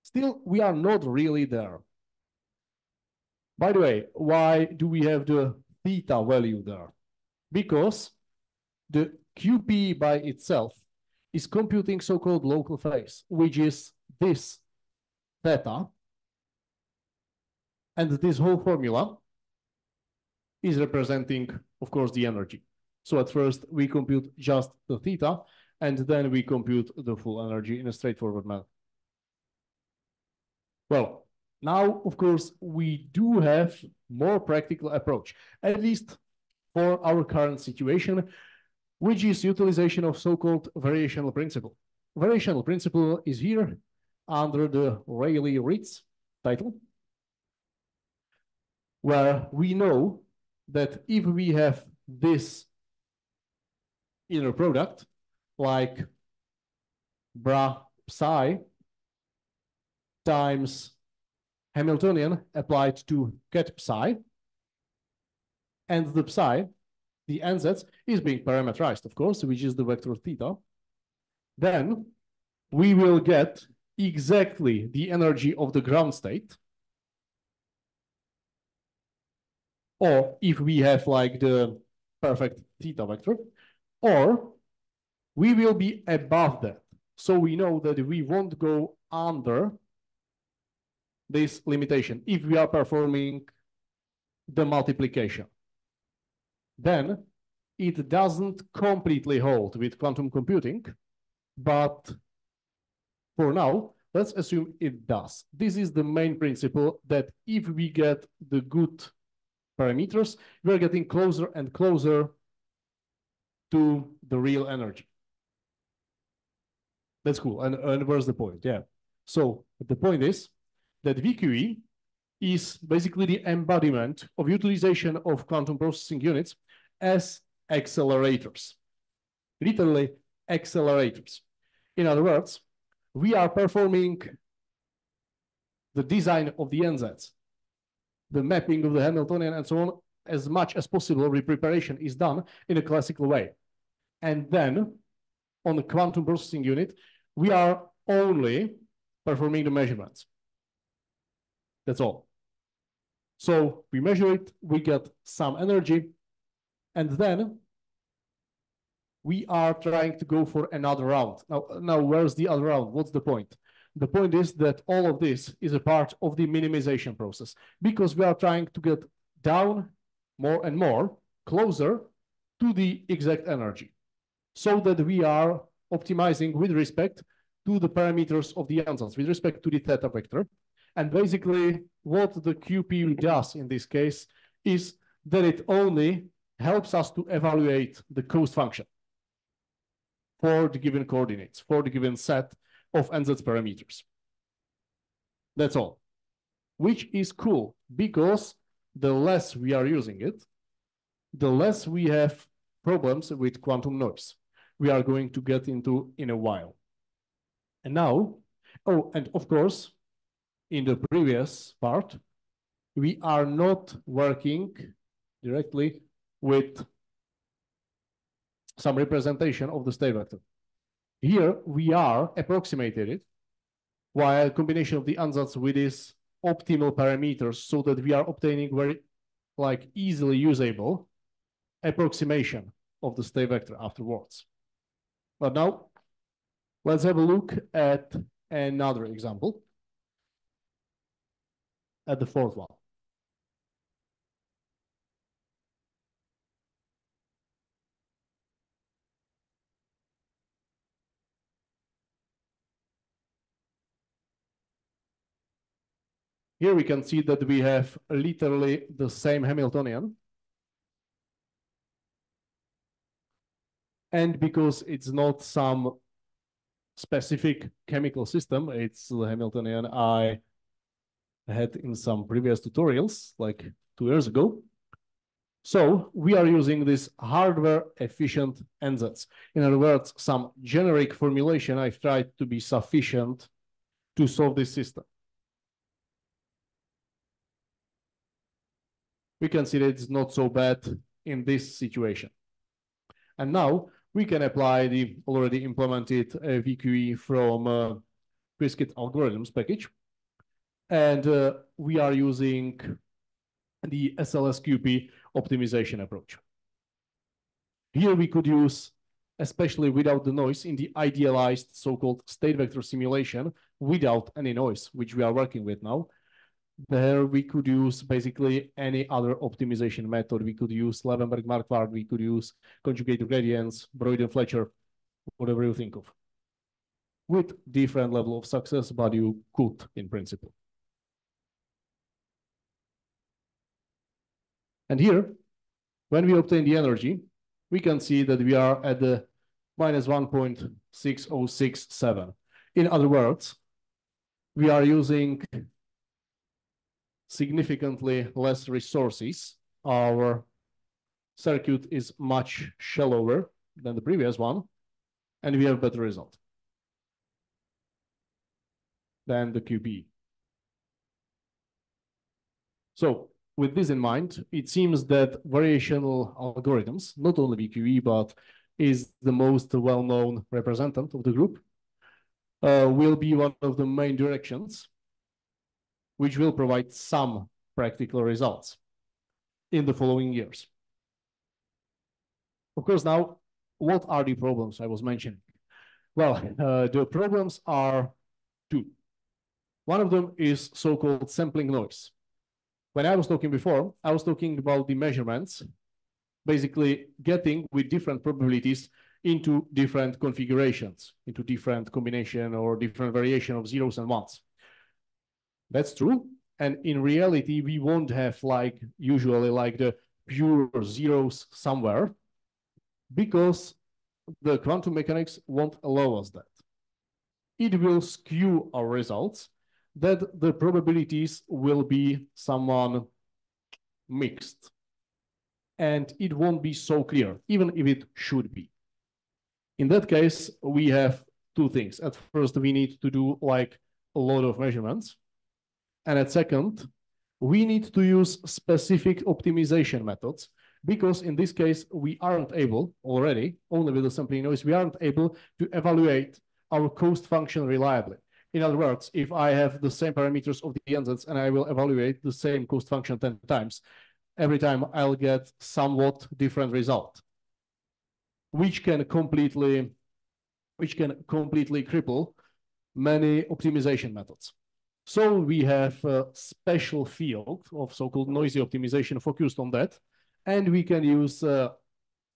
still, we are not really there. By the way, why do we have the theta value there? Because the QP by itself is computing so-called local phase, which is this theta. And this whole formula is representing, of course, the energy. So at first, we compute just the theta, and then we compute the full energy in a straightforward manner. Well, now, of course, we do have more practical approach, at least for our current situation, which is utilization of so-called variational principle. Variational principle is here under the Rayleigh-Ritz title, where we know that if we have this inner product, like bra psi times Hamiltonian applied to ket psi, and the psi, the nz, is being parametrized, of course, which is the vector theta, then we will get exactly the energy of the ground state. Or if we have like the perfect theta vector, or we will be above that. So we know that we won't go under this limitation if we are performing the multiplication. Then it doesn't completely hold with quantum computing, but for now, let's assume it does. This is the main principle, that if we get the good parameters, we're getting closer and closer to the real energy. That's cool. And where's the point? Yeah. So the point is that VQE is basically the embodiment of utilization of quantum processing units as accelerators, literally accelerators. In other words, we are performing the design of the NZs, the mapping of the Hamiltonian and so on, as much as possible. The preparation is done in a classical way. And then on the quantum processing unit, we are only performing the measurements. That's all. So we measure it, we get some energy, and then we are trying to go for another round. Now where's the other round? What's the point? The point is that all of this is a part of the minimization process, because we are trying to get down more and more, closer to the exact energy, so that we are optimizing with respect to the parameters of the ansatz, with respect to the theta vector. And basically, what the QPU does in this case is that it only helps us to evaluate the cost function for the given coordinates, for the given set of NZ parameters. That's all, which is cool, because the less we are using it, the less we have problems with quantum noise. We are going to get into in a while. And now, oh, and of course, in the previous part, we are not working directly with some representation of the state vector. Here we are approximated it via a combination of the ansatz with these optimal parameters, so that we are obtaining very easily usable approximation of the state vector afterwards. But now let's have a look at another example, at the fourth one. Here we can see that we have literally the same Hamiltonian. And because it's not some specific chemical system, it's the Hamiltonian I had in some previous tutorials, like 2 years ago. So we are using this hardware efficient NZs. In other words, some generic formulation I've tried to be sufficient to solve this system. We can see that it's not so bad in this situation. And now we can apply the already implemented VQE from Qiskit algorithms package. And we are using the SLSQP optimization approach. Here we could use, especially without the noise, in the idealized so-called state vector simulation without any noise, which we are working with now. There we could use basically any other optimization method. We could use Levenberg-Marquardt, we could use conjugated gradients, Broyden-Fletcher, whatever you think of. With different level of success, but you could in principle. And here, when we obtain the energy, we can see that we are at the minus 1.6067. In other words, we are using significantly less resources. Our circuit is much shallower than the previous one, and we have better result than the QPE. So with this in mind, it seems that variational algorithms, not only VQE, but is the most well-known representative of the group, will be one of the main directions which will provide some practical results in the following years. Of course, now, what are the problems I was mentioning? Well, the problems are two. One of them is so-called sampling noise. When I was talking before, I was talking about the measurements, basically getting with different probabilities into different configurations, into different combination or different variation of zeros and ones. That's true. And in reality, we won't have usually the pure zeros somewhere, because the quantum mechanics won't allow us that. it will skew our results, that the probabilities will be somewhat mixed. And it won't be so clear, even if it should be. In that case, we have two things. At first, we need to do like a lot of measurements. And at second, we need to use specific optimization methods, because in this case, we aren't able already, only with the sampling noise, we aren't able to evaluate our cost function reliably. In other words, if I have the same parameters of the NZs and I will evaluate the same cost function 10 times, every time I'll get somewhat different result, which can completely cripple many optimization methods. So we have a special field of so-called noisy optimization focused on that, and we can use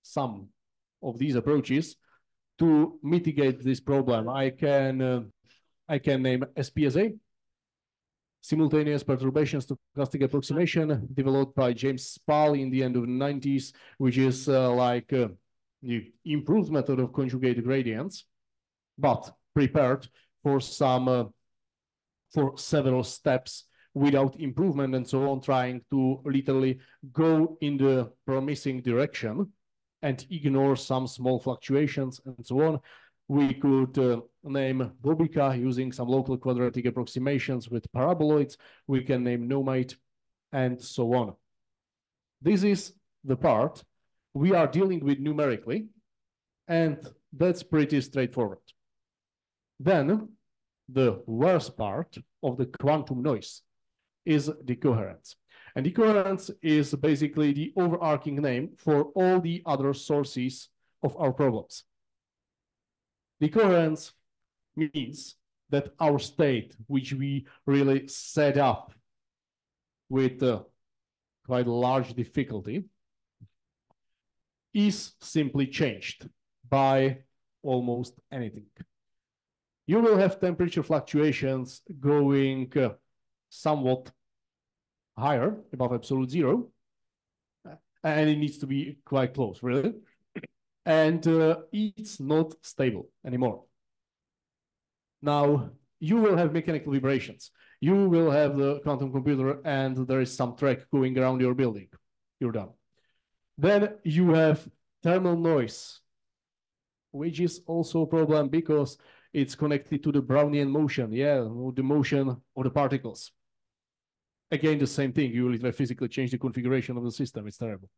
some of these approaches to mitigate this problem. I can name SPSA, simultaneous perturbation stochastic approximation, developed by James Spall in the end of the 90s, which is the improved method of conjugate gradients, but prepared for for several steps without improvement and so on, trying to literally go in the promising direction and ignore some small fluctuations and so on. We could name Bobica using some local quadratic approximations with paraboloids. We can name Nomite and so on. This is the part we are dealing with numerically, and that's pretty straightforward. Then the worst part of the quantum noise is decoherence. And decoherence is basically the overarching name for all the other sources of our problems. Decoherence means that our state, which we really set up with quite large difficulty, is simply changed by almost anything. You will have temperature fluctuations going somewhat higher, above absolute zero, and it needs to be quite close, really. And it's not stable anymore. Now, you will have mechanical vibrations. You will have the quantum computer, and there is some track going around your building. You're done. Then you have thermal noise, which is also a problem because it's connected to the Brownian motion, the motion of the particles. Again, the same thing. You will physically change the configuration of the system. It's terrible.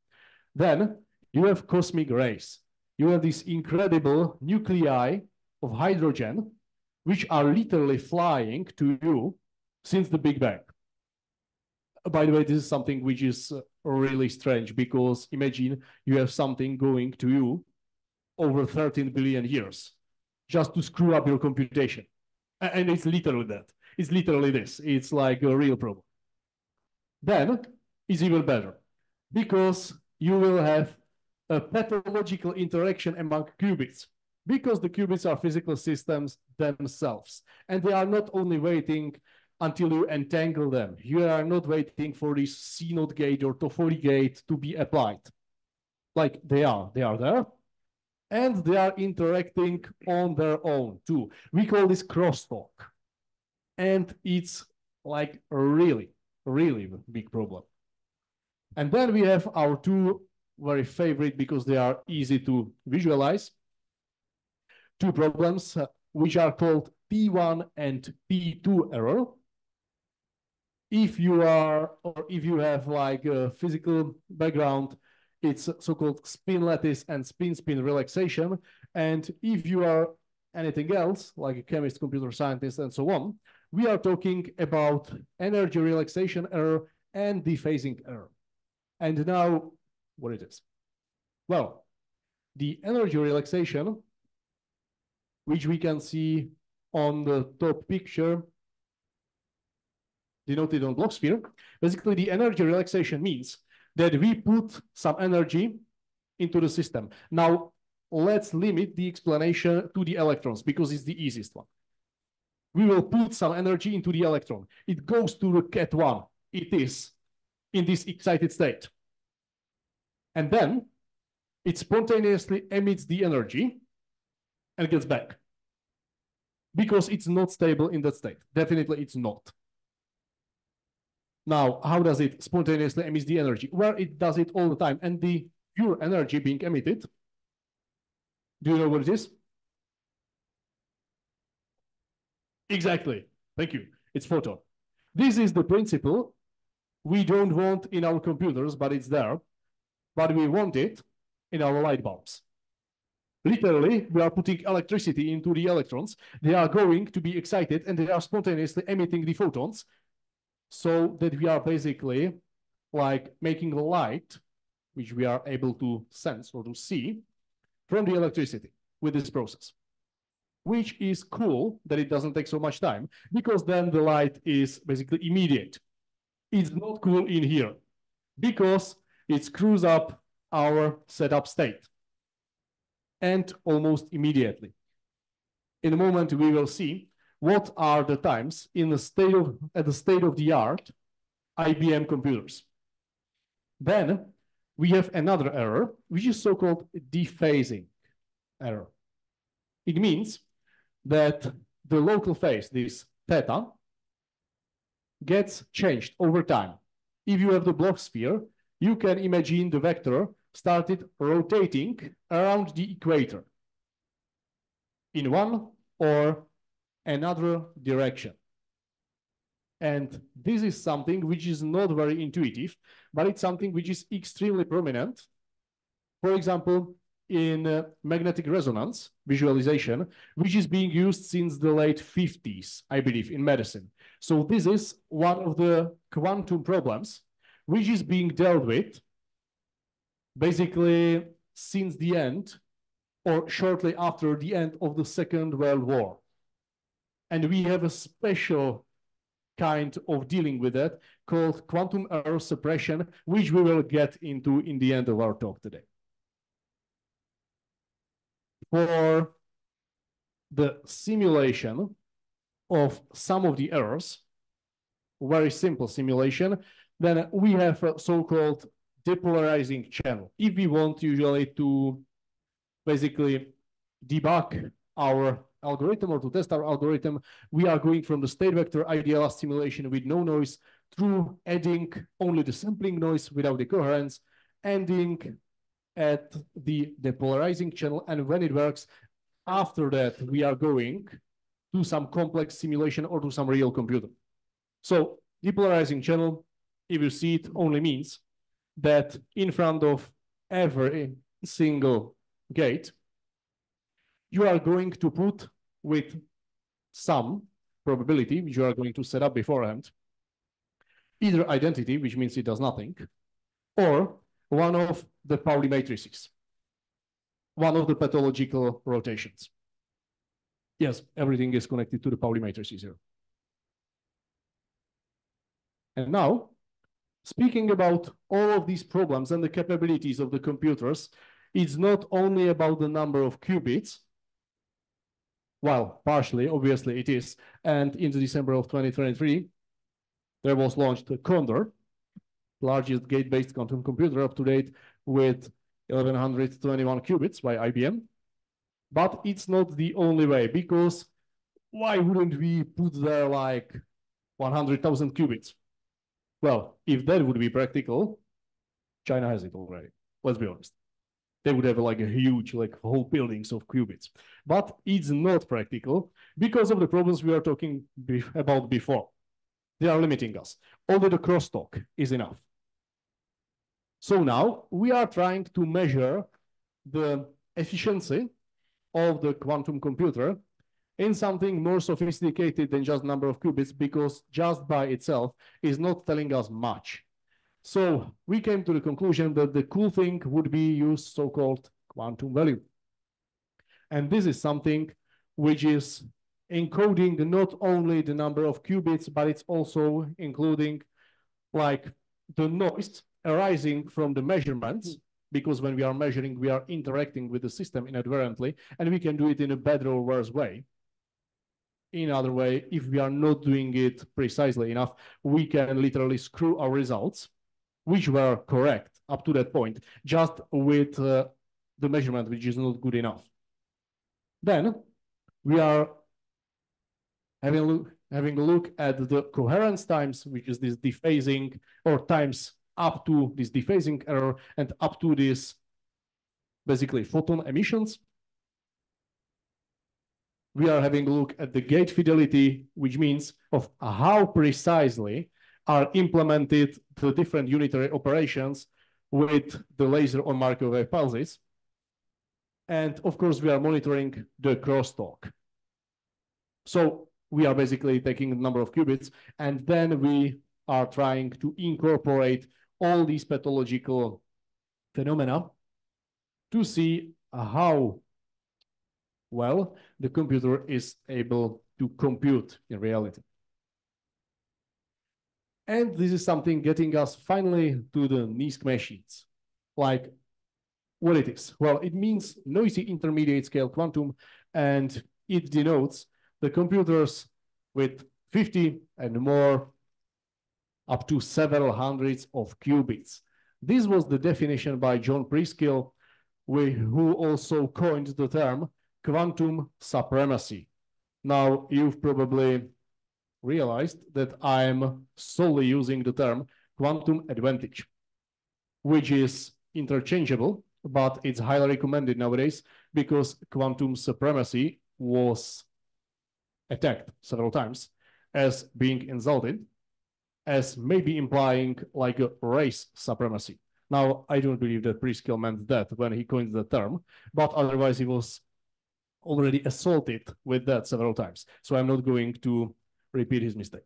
Then you have cosmic rays. You have these incredible nuclei of hydrogen, which are literally flying to you since the Big Bang. By the way, this is something which is really strange, because imagine you have something going to you over 13 billion years just to screw up your computation. And it's literally that. It's literally this. It's like a real problem. Then it's even better, because you will have a pathological interaction among qubits, because the qubits are physical systems themselves. And they are not only waiting until you entangle them. You are not waiting for this CNOT gate or Toffoli gate to be applied. Like they are there, and they are interacting on their own too. We call this crosstalk. And it's like a really, really big problem. And then we have our two very favorite, because they are easy to visualize, two problems, which are called P1 and P2 error. If you have like a physical background, it's so-called spin lattice and spin-spin relaxation. And if you are anything else, like a chemist, computer scientist, and so on, we are talking about energy relaxation error and dephasing error. And now, what it is? Well, the energy relaxation, which we can see on the top picture, denoted on block sphere. Basically, the energy relaxation means that we put some energy into the system. Now, let's limit the explanation to the electrons, because it's the easiest one. We will put some energy into the electron. It goes to the ket1. It is in this excited state. And then it spontaneously emits the energy and gets back. because it's not stable in that state. Definitely it's not. Now, how does it spontaneously emit the energy? Well, it does it all the time. And the pure energy being emitted, do you know what it is? Exactly. Thank you. It's photon. This is the principle we don't want in our computers, but it's there. But we want it in our light bulbs. Literally, we are putting electricity into the electrons. They are going to be excited and they are spontaneously emitting the photons so that we are basically like making light, which we are able to sense or to see from the electricity with this process, which is cool that it doesn't take so much time because then the light is basically immediate. It's not cool in here because it screws up our setup state. And almost immediately. In a moment, we will see what are the times in the state-of-the-art IBM computers. Then we have another error, which is so-called dephasing error. It means that the local phase, this theta, gets changed over time. If you have the block sphere, you can imagine the vector started rotating around the equator in one or another direction. And this is something which is not very intuitive, but it's something which is extremely prominent. For example, in magnetic resonance visualization, which is being used since the late 50s, I believe, in medicine. So this is one of the quantum problems which is being dealt with basically since the end or shortly after the end of the Second World War. And we have a special kind of dealing with that called quantum error suppression, which we will get into in the end of our talk today. For the simulation of some of the errors, very simple simulation, then we have a so-called depolarizing channel. If we want usually to basically debug our algorithm or to test our algorithm, we are going from the state vector ideal simulation with no noise through adding only the sampling noise without the coherence, ending at the depolarizing channel. And when it works, after that, we are going to some complex simulation or to some real computer. So depolarizing channel, if you see it, only means that in front of every single gate, you are going to put with some probability, which you are going to set up beforehand, either identity, which means it does nothing, or one of the Pauli matrices, one of the pathological rotations. Yes, everything is connected to the Pauli matrices here. And now, speaking about all of these problems and the capabilities of the computers, it's not only about the number of qubits. Well, partially, obviously it is. And in December of 2023, there was launched Condor, largest gate-based quantum computer up to date with 1121 qubits by IBM. But it's not the only way, because why wouldn't we put there like 100,000 qubits? Well, if that would be practical, China has it already. Let's be honest. They would have like a huge, like whole buildings of qubits. But it's not practical because of the problems we are talking about before. They are limiting us. Only the crosstalk is enough. So now we are trying to measure the efficiency of the quantum computer in something more sophisticated than just number of qubits, because just by itself is not telling us much. So we came to the conclusion that the cool thing would be use so-called quantum value. And this is something which is encoding not only the number of qubits, but it's also including like the noise arising from the measurements, because when we are measuring, we are interacting with the system inadvertently, and we can do it in a better or worse way. In other way, if we are not doing it precisely enough, we can literally screw our results, which were correct up to that point, just with the measurement, which is not good enough. Then we are having a look at the coherence times, which is this dephasing, or times up to this dephasing error and up to this basically photon emissions. We are having a look at the gate fidelity, which means of how precisely are implemented the different unitary operations with the laser or microwave pulses. And of course, we are monitoring the crosstalk. So we are basically taking the number of qubits, and then we are trying to incorporate all these pathological phenomena to see how well the computer is able to compute in reality. And this is something getting us finally to the NISQ machines. Like what it is? Well, it means noisy intermediate scale quantum, and it denotes the computers with 50 and more up to several hundreds of qubits. This was the definition by John Preskill, who also coined the term quantum supremacy. Now, you've probably realized that I'm solely using the term quantum advantage, which is interchangeable, but it's highly recommended nowadays because quantum supremacy was attacked several times as being insulted, as maybe implying like a race supremacy. Now, I don't believe that Preskill meant that when he coined the term, but otherwise he was already assaulted with that several times. So I'm not going to repeat his mistake.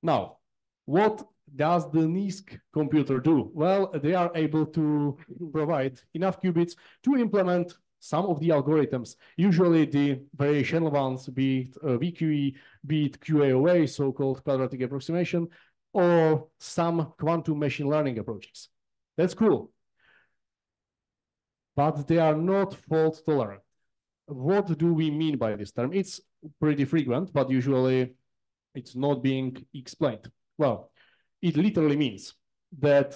Now, what does the NISQ computer do? Well, they are able to provide enough qubits to implement some of the algorithms, usually the variational ones, be it VQE, be it QAOA, so-called quadratic approximation, or some quantum machine learning approaches. That's cool. But they are not fault tolerant. What do we mean by this term? It's pretty frequent, but usually it's not being explained. Well, it literally means that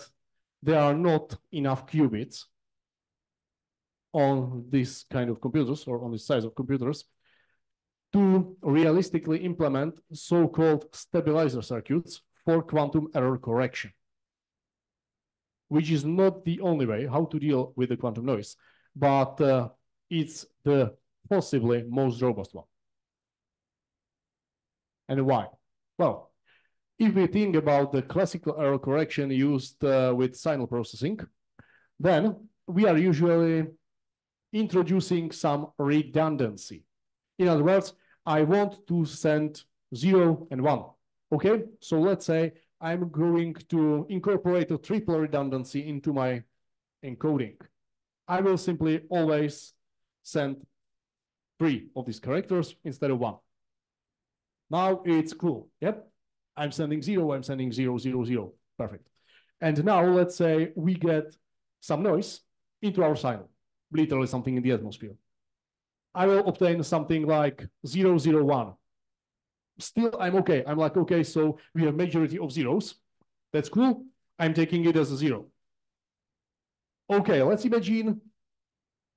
there are not enough qubits on this kind of computers or on this size of computers to realistically implement so-called stabilizer circuits for quantum error correction, which is not the only way how to deal with the quantum noise, but it's the possibly most robust one. And why? Well, if we think about the classical error correction used with signal processing, then we are usually introducing some redundancy. In other words, I want to send 0 and 1. Okay, so let's say I'm going to incorporate a triple redundancy into my encoding. I will simply always send 3 of these characters instead of 1. Now it's cool. Yep, I'm sending 0, I'm sending 0, 0, 0. Perfect. And now let's say we get some noise into our signal, literally something in the atmosphere. I will obtain something like 0, 0, 1. Still, I'm okay. I'm like, okay, so we have majority of zeros. That's cool. I'm taking it as a 0. Okay, let's imagine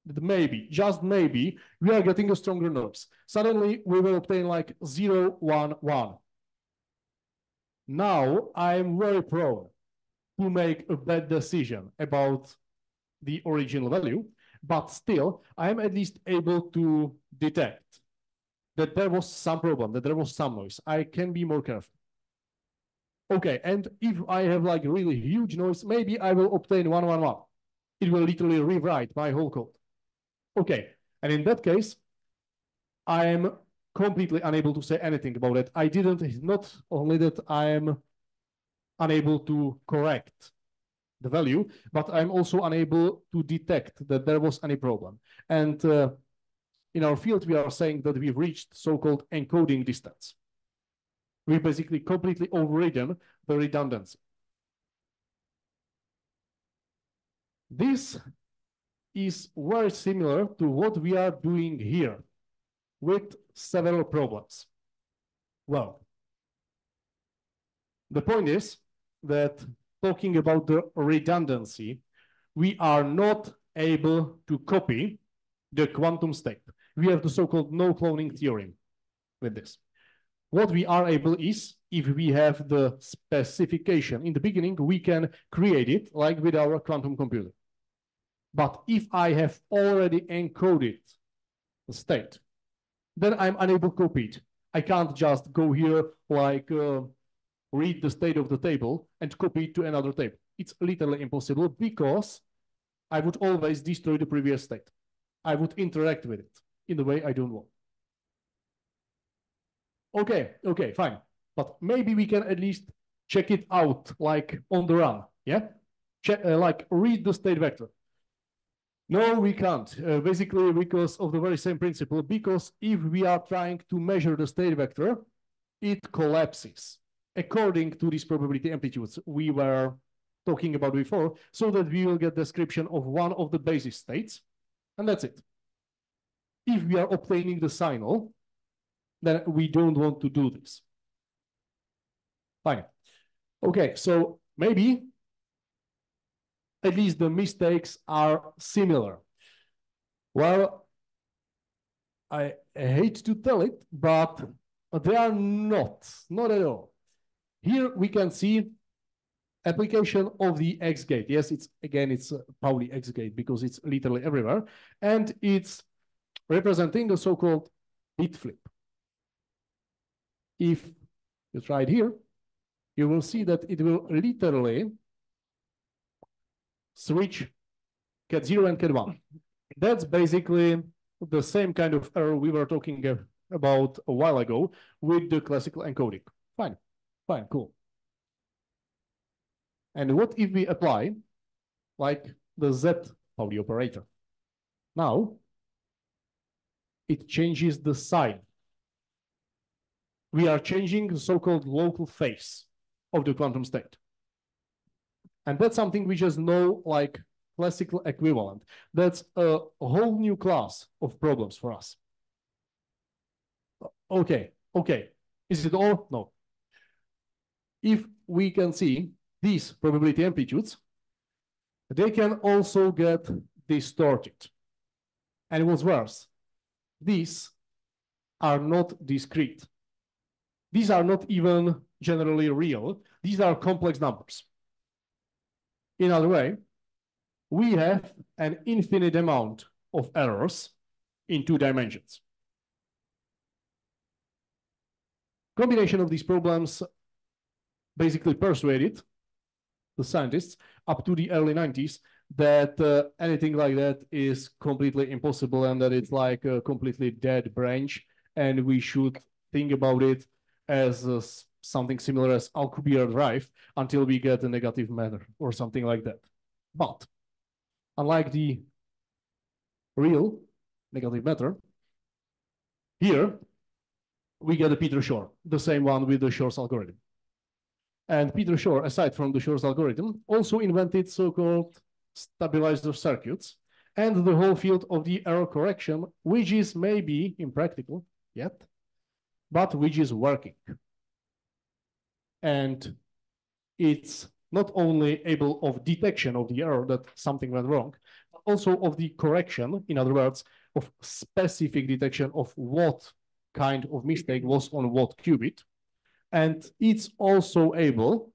that maybe, just maybe, we are getting a stronger noise. Suddenly, we will obtain like 0, 1, 1. Now, I'm very prone to make a bad decision about the original value, but still, I'm at least able to detect that there was some problem, that there was some noise. I can be more careful. Okay, and if I have like really huge noise, maybe I will obtain 1, 1, 1. It will literally rewrite my whole code. Okay, and in that case, I am completely unable to say anything about it. I didn't, not only that I am unable to correct the value, but I'm also unable to detect that there was any problem. And in our field, we are saying that we've reached so-called encoding distance. We basically completely overridden the redundancy. This is very similar to what we are doing here with several problems. Well, the point is that talking about the redundancy, we are not able to copy the quantum state. We have the so-called no cloning theorem. with this. What we are able is, if we have the specification in the beginning, we can create it like with our quantum computer. But if I have already encoded the state, then I'm unable to copy it. I can't just go here like read the state of the table and copy it to another table. It's literally impossible because I would always destroy the previous state. I would interact with it in the way I don't want. Okay, fine. But maybe we can at least check it out like on the run, yeah? Check, like read the state vector. No, we can't, basically because of the very same principle, because if we are trying to measure the state vector, it collapses according to these probability amplitudes we were talking about before, so that we will get description of one of the basis states, and that's it. If we are obtaining the signal, then we don't want to do this. Fine. Okay, so maybe at least the mistakes are similar. Well, I hate to tell it, but they are not at all. Here we can see application of the X gate. Yes, it's Pauli X gate because it's literally everywhere. And it's representing a so-called bit flip. If you try it here, you will see that it will literally switch cat 0 and cat 1. That's basically the same kind of error we were talking about a while ago with the classical encoding. Fine, cool. And what if we apply like the Z Pauli operator? Now, it changes the sign. We are changing the so-called local phase of the quantum state. And that's something we just know like classical equivalent. That's a whole new class of problems for us. Okay. Is it all? No. If we can see these probability amplitudes, they can also get distorted. And what's worse, these are not discrete. These are not even generally real. These are complex numbers. In other way, we have an infinite amount of errors in 2 dimensions. Combination of these problems basically persuaded the scientists up to the early 90s that anything like that is completely impossible and that it's like a completely dead branch, and we should think about it as something similar as Alcubierre drive until we get a negative matter or something like that. But unlike the real negative matter, here we get a Peter Shor, the same one with the Shor's algorithm. And Peter Shor, aside from the Shor's algorithm, also invented so-called stabilizer circuits and the whole field of the error correction, which is maybe impractical yet, but which is working. And it's not only able of detection of the error that something went wrong, but also of the correction, in other words, of specific detection of what kind of mistake was on what qubit. And it's also able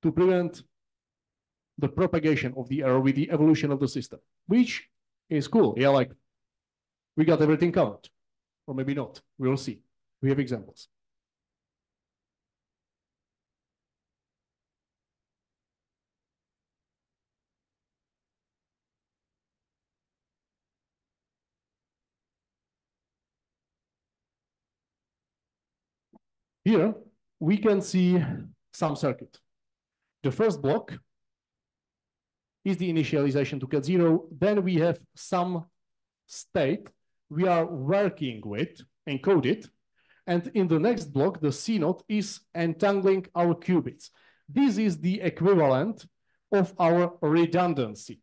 to prevent the propagation of the error with the evolution of the system, which is cool. Yeah, like we got everything covered, or maybe not. We'll see. We have examples. Here, we can see some circuit. The first block is the initialization to cat 0. Then we have some state we are working with, encoded. And in the next block, the C node is entangling our qubits. This is the equivalent of our redundancy,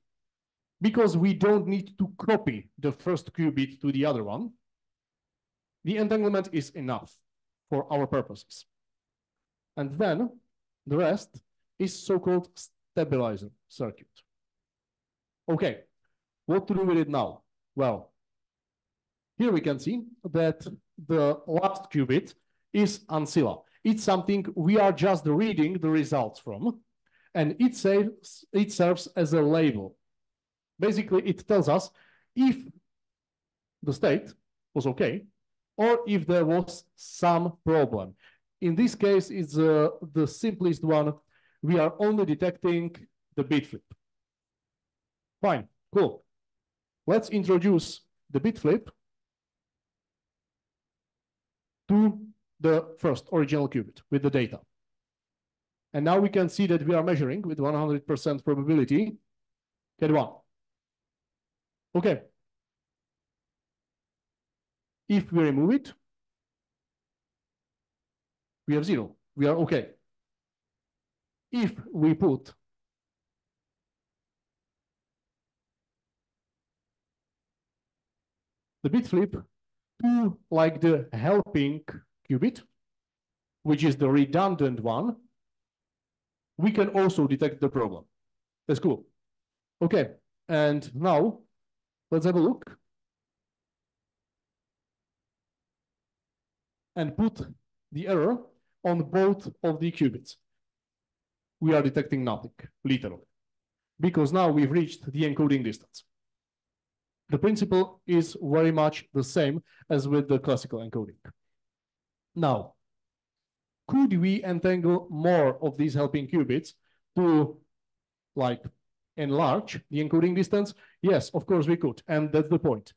because we don't need to copy the first qubit to the other one. The entanglement is enough for our purposes. And then the rest is so-called stabilizer circuit. Okay, what to do with it now? Well, here we can see that the last qubit is ancilla. It's something we are just reading the results from, and it serves as a label. Basically, it tells us if the state was okay or if there was some problem. In this case, it's the simplest one. We are only detecting the bit flip. Fine, cool. Let's introduce the bit flip to the first original qubit with the data. And now we can see that we are measuring with 100% probability get 1. Okay. If we remove it, we have 0. We are okay. If we put the bit flip to like the helping qubit, which is the redundant one, we can also detect the problem. That's cool. Okay, and now let's have a look and put the error on both of the qubits. We are detecting nothing, literally, because now we've reached the encoding distance. The principle is very much the same as with the classical encoding. Now, could we entangle more of these helping qubits to like enlarge the encoding distance? Yes, of course we could, and that's the point.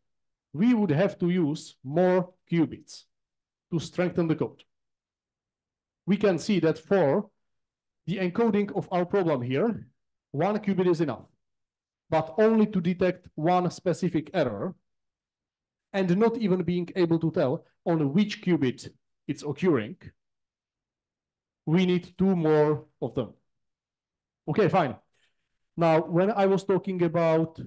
We would have to use more qubits to strengthen the code. We can see that for the encoding of our problem here, 1 qubit is enough, but only to detect one specific error and not even being able to tell on which qubit it's occurring. We need 2 more of them. Okay, fine. Now, when I was talking about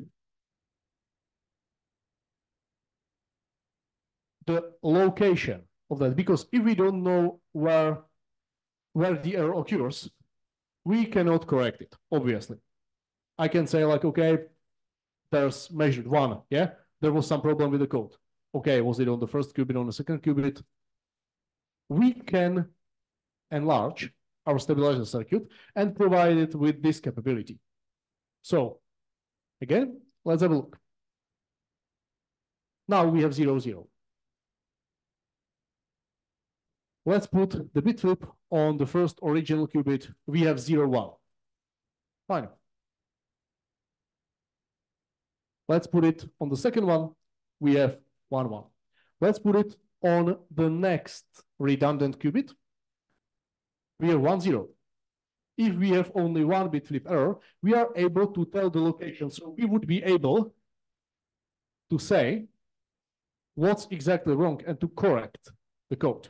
the location of that, because if we don't know where the error occurs, we cannot correct it, obviously. I can say like, okay, there's measured 1, yeah? There was some problem with the code. Okay, was it on the first qubit, on the second qubit? We can enlarge our stabilizer circuit and provide it with this capability. So, again, let's have a look. Now we have 0, 0. Let's put the bit flip on the first original qubit. We have 0, 1. Fine. Let's put it on the second one. We have 1, 1. Let's put it on the next redundant qubit. We have 1, 0. If we have only 1 bit flip error, we are able to tell the location. So we would be able to say what's exactly wrong and to correct the code.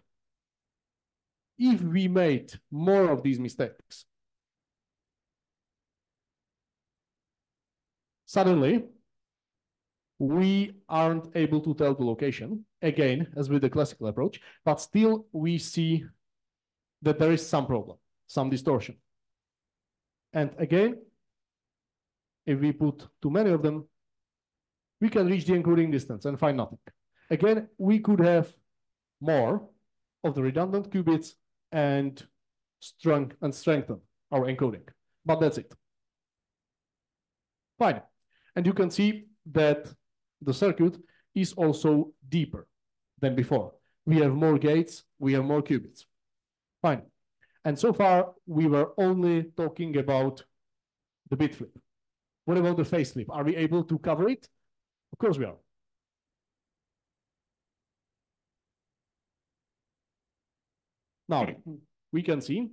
If we made more of these mistakes, suddenly we aren't able to tell the location, again, as with the classical approach, but still we see that there is some problem, some distortion. And again, if we put too many of them, we can reach the encoding distance and find nothing. Again, we could have more of the redundant qubits and strengthen our encoding, but that's it. Fine. And you can see that the circuit is also deeper than before. We have more gates, we have more qubits. Fine. And so far, we were only talking about the bit flip. What about the phase flip? Are we able to cover it? Of course we are. Now, we can see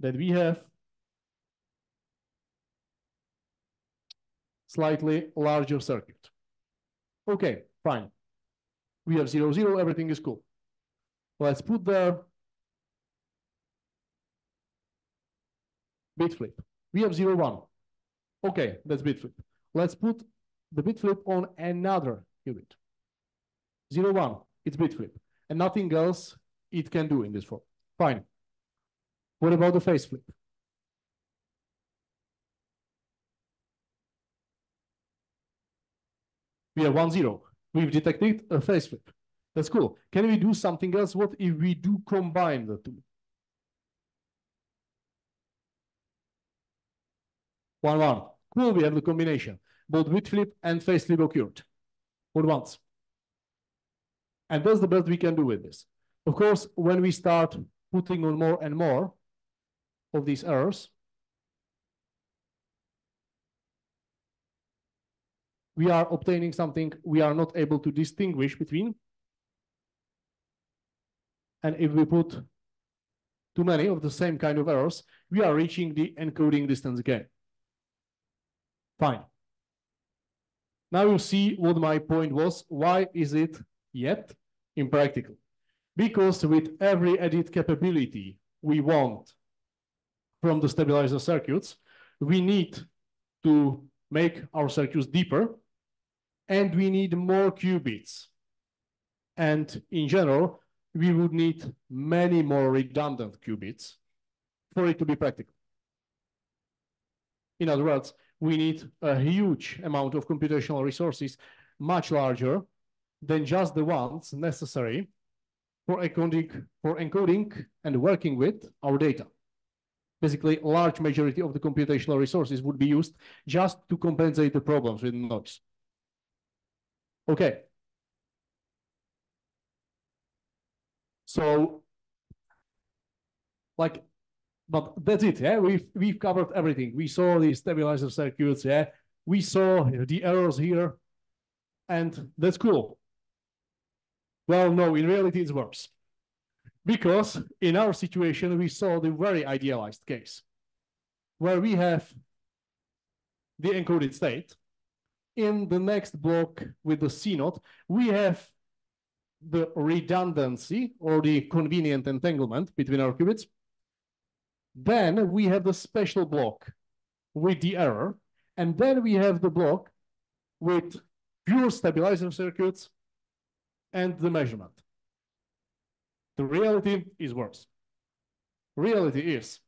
that we have slightly larger circuit. Okay, fine. We have 0, 0, everything is cool. Let's put the bit flip. We have 0, 1. Okay, that's bit flip. Let's put the bit flip on another qubit. 0, 1, it's bit flip. And nothing else it can do in this form. Fine. What about the phase flip? We have 1, 0. We've detected a phase flip. That's cool. Can we do something else? What if we do combine the two? 1, 1. Cool, we have the combination. Both width flip and phase flip occurred for once. And that's the best we can do with this. Of course, when we start putting on more and more of these errors, we are obtaining something we are not able to distinguish between. And if we put too many of the same kind of errors, we are reaching the encoding distance again. Fine. Now you see what my point was. Why is it yet impractical? Because with every added capability we want from the stabilizer circuits, we need to make our circuits deeper, and we need more qubits. And in general, we would need many more redundant qubits for it to be practical. In other words, we need a huge amount of computational resources, much larger than just the ones necessary for encoding and working with our data. Basically, a large majority of the computational resources would be used just to compensate the problems with noise. Okay. So, but that's it. Yeah, we've covered everything. We saw the stabilizer circuits. Yeah, we saw the errors here, and that's cool. Well, no, in reality, it's worse. Because in our situation, we saw the very idealized case where we have the encoded state. In the next block with the C0, we have the redundancy or the convenient entanglement between our qubits. Then we have the special block with the error. And then we have the block with pure stabilizer circuits and the measurement. The reality is worse. Reality is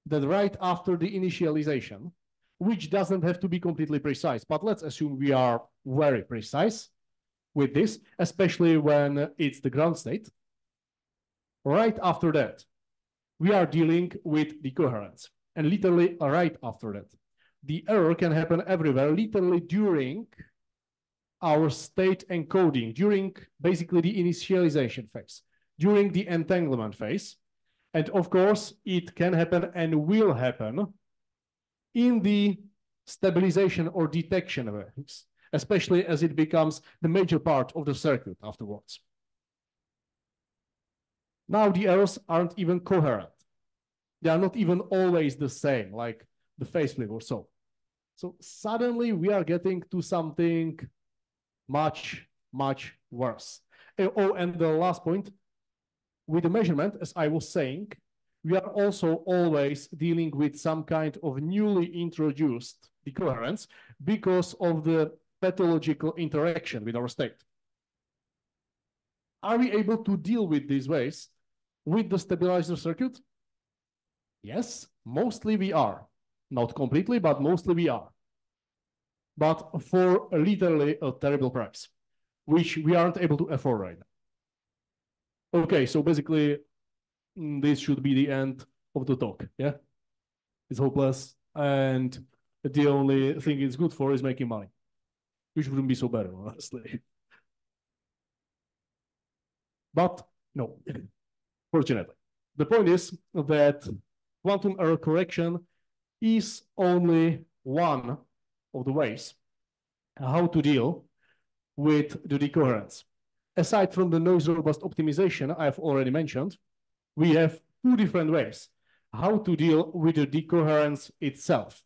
that right after the initialization, which doesn't have to be completely precise, but let's assume we are very precise with this, especially when it's the ground state. Right after that, we are dealing with decoherence. And literally right after that, the error can happen everywhere, literally during our state encoding, during basically the initialization phase, during the entanglement phase. And of course, it can happen and will happen in the stabilization or detection phase, especially as it becomes the major part of the circuit afterwards. Now the errors aren't even coherent. They are not even always the same, like the phase flip or so. So suddenly we are getting to something much, much worse. Oh, and the last point, with the measurement, as I was saying, we are also always dealing with some kind of newly introduced decoherence because of the pathological interaction with our state. Are we able to deal with these ways with the stabilizer circuit? Yes, mostly we are. Not completely, but mostly we are. But for literally a terrible price, which we aren't able to afford right now. Okay, so basically, this should be the end of the talk, yeah? It's hopeless, and the only thing it's good for is making money, which wouldn't be so bad, honestly. But no, fortunately. The point is that quantum error correction is only one of the ways how to deal with the decoherence. Aside from the noise robust optimization I've already mentioned, we have two different ways how to deal with the decoherence itself.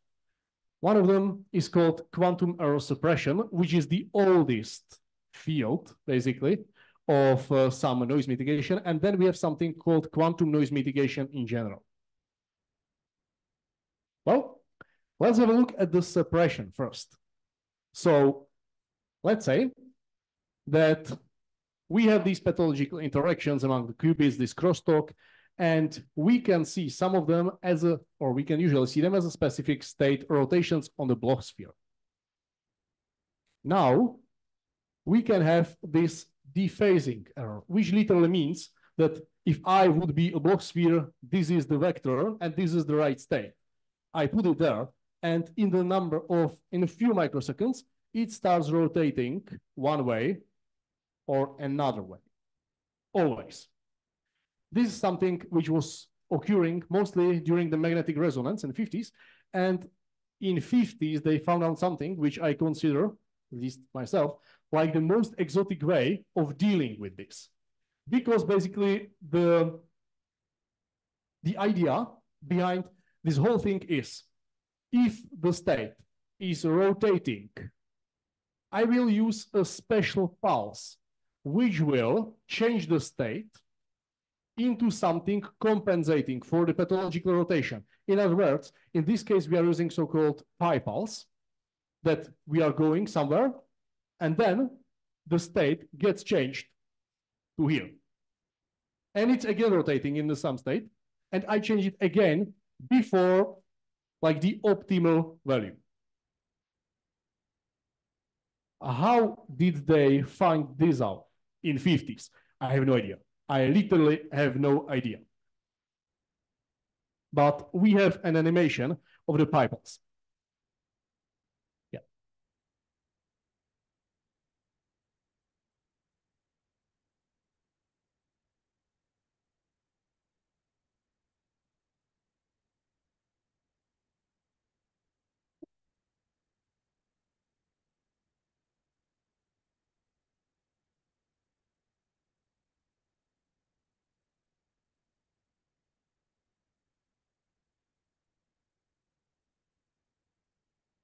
One of them is called quantum error suppression, which is the oldest field, basically, of some noise mitigation. And then we have something called quantum noise mitigation in general. Well, let's have a look at the suppression first. So let's say that we have these pathological interactions among the qubits, this crosstalk, and we can see some of them as a, or we can usually see them as a specific state rotations on the Bloch sphere. Now, we can have this dephasing error, which literally means that if I would be a Bloch sphere, this is the vector and this is the right state. I put it there, and in a few microseconds, it starts rotating one way or another way, always. This is something which was occurring mostly during the magnetic resonance in the 50s, and in the 50s, they found out something which I consider, at least myself, like the most exotic way of dealing with this. Because basically the idea behind this whole thing is, if the state is rotating, I will use a special pulse which will change the state into something compensating for the pathological rotation. In other words, in this case, we are using so-called pi pulse, that we are going somewhere, and then the state gets changed to here. And it's again rotating in the some state, and I change it again before like the optimal value. How did they find this out in 50s? I have no idea. I literally have no idea. But we have an animation of the pi pulse. Yeah.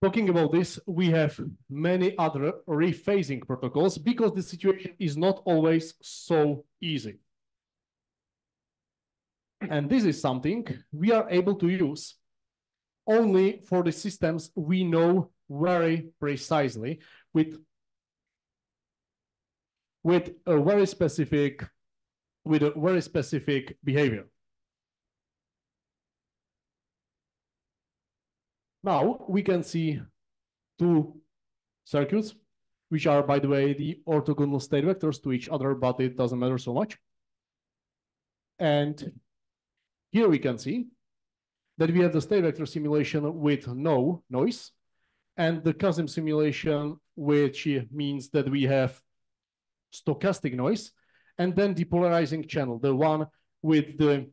Talking about this, we have many other rephasing protocols because the situation is not always so easy. And this is something we are able to use only for the systems we know very precisely with a very specific behavior. Now we can see two circuits, which are, by the way, the orthogonal state vectors to each other, but it doesn't matter so much. And here we can see that we have the state vector simulation with no noise, and the Casim simulation, which means that we have stochastic noise, and then depolarizing channel, the one with the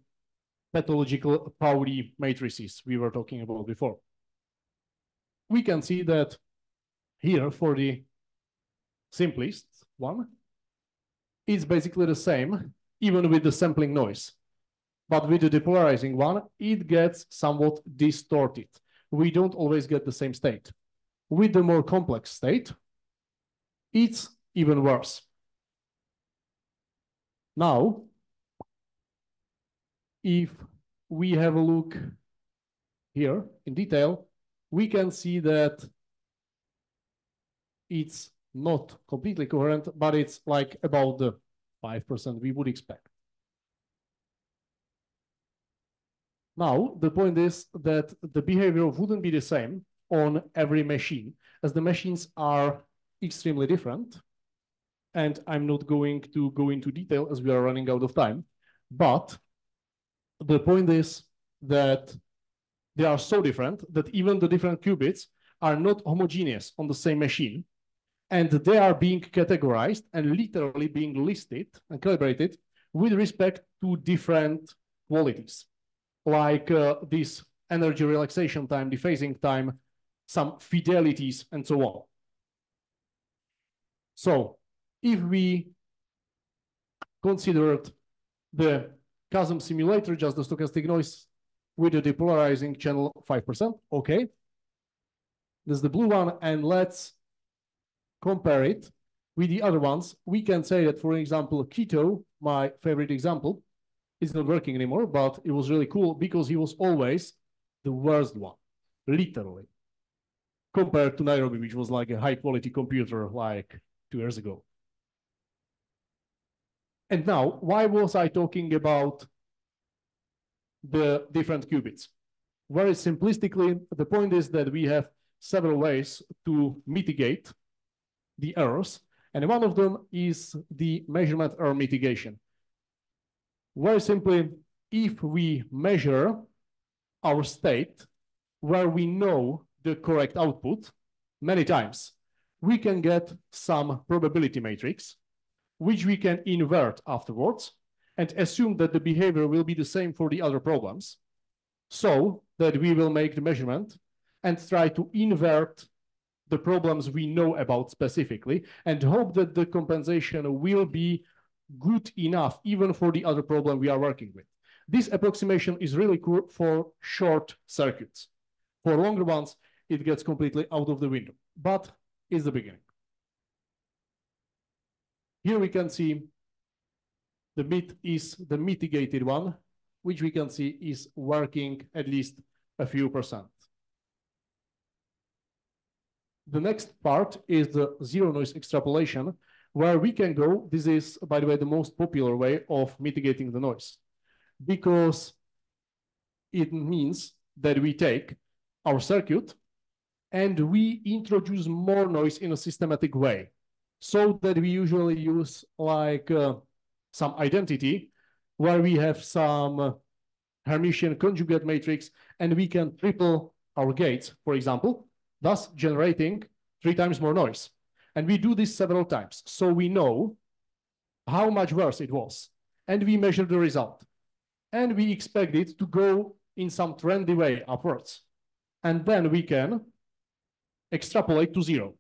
pathological Pauli matrices we were talking about before. We can see that here for the simplest one, it's basically the same, even with the sampling noise. But with the depolarizing one, it gets somewhat distorted. We don't always get the same state. With the more complex state, it's even worse. Now, if we have a look here in detail, we can see that it's not completely coherent, but it's like about the 5% we would expect. Now, the point is that the behavior wouldn't be the same on every machine, as the machines are extremely different. And I'm not going to go into detail as we are running out of time. But the point is that they are so different that even the different qubits are not homogeneous on the same machine. And they are being categorized and literally being listed and calibrated with respect to different qualities, like this energy relaxation time, dephasing time, some fidelities, and so on. So if we considered the Casim simulator, just the stochastic noise with the depolarizing channel 5%, okay. This is the blue one, and let's compare it with the other ones. We can say that, for example, Keto, my favorite example, is not working anymore, but it was really cool because he was always the worst one, literally, compared to Nairobi, which was like a high-quality computer like 2 years ago. And now, why was I talking about the different qubits? Very simplistically, the point is that we have several ways to mitigate the errors, And one of them is the measurement error mitigation. Very simply, if we measure our state where we know the correct output many times, we can get some probability matrix, which we can invert afterwards and assume that the behavior will be the same for the other problems, so that we will make the measurement and try to invert the problems we know about specifically and hope that the compensation will be good enough even for the other problem we are working with. This approximation is really cool for short circuits. For longer ones, it gets completely out of the window, but it's the beginning. Here we can see the MIT is the mitigated one, which we can see is working at least a few percent. The next part is the zero noise extrapolation, where we can go. This is, by the way, the most popular way of mitigating the noise, because it means that we take our circuit and we introduce more noise in a systematic way, so that we usually use like some identity where we have some Hermitian conjugate matrix and we can triple our gates, for example, thus generating 3 times more noise. And we do this several times, so we know how much worse it was, and we measure the result. And we expect it to go in some trendy way upwards. And then we can extrapolate to 0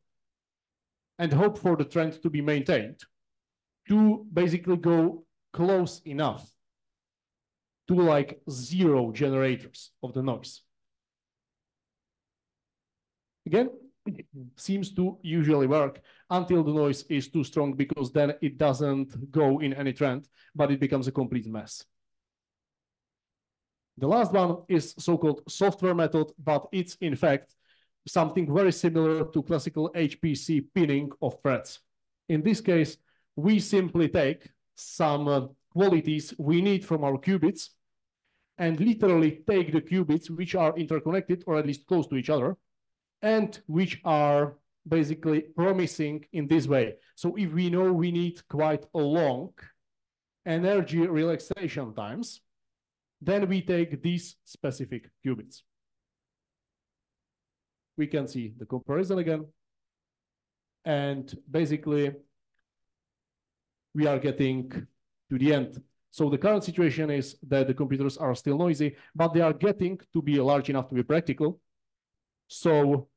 and hope for the trend to be maintained, to basically go close enough to like 0 generators of the noise. Again, it seems to usually work until the noise is too strong, because then it doesn't go in any trend, but it becomes a complete mess. The last one is so-called software method, but it's in fact something very similar to classical HPC pinning of threads. In this case, we simply take some qualities we need from our qubits and literally take the qubits which are interconnected or at least close to each other and which are basically promising in this way. So if we know we need quite a long energy relaxation times, then we take these specific qubits. We can see the comparison again. And basically, we are getting to the end. So the current situation is that the computers are still noisy, but they are getting to be large enough to be practical. So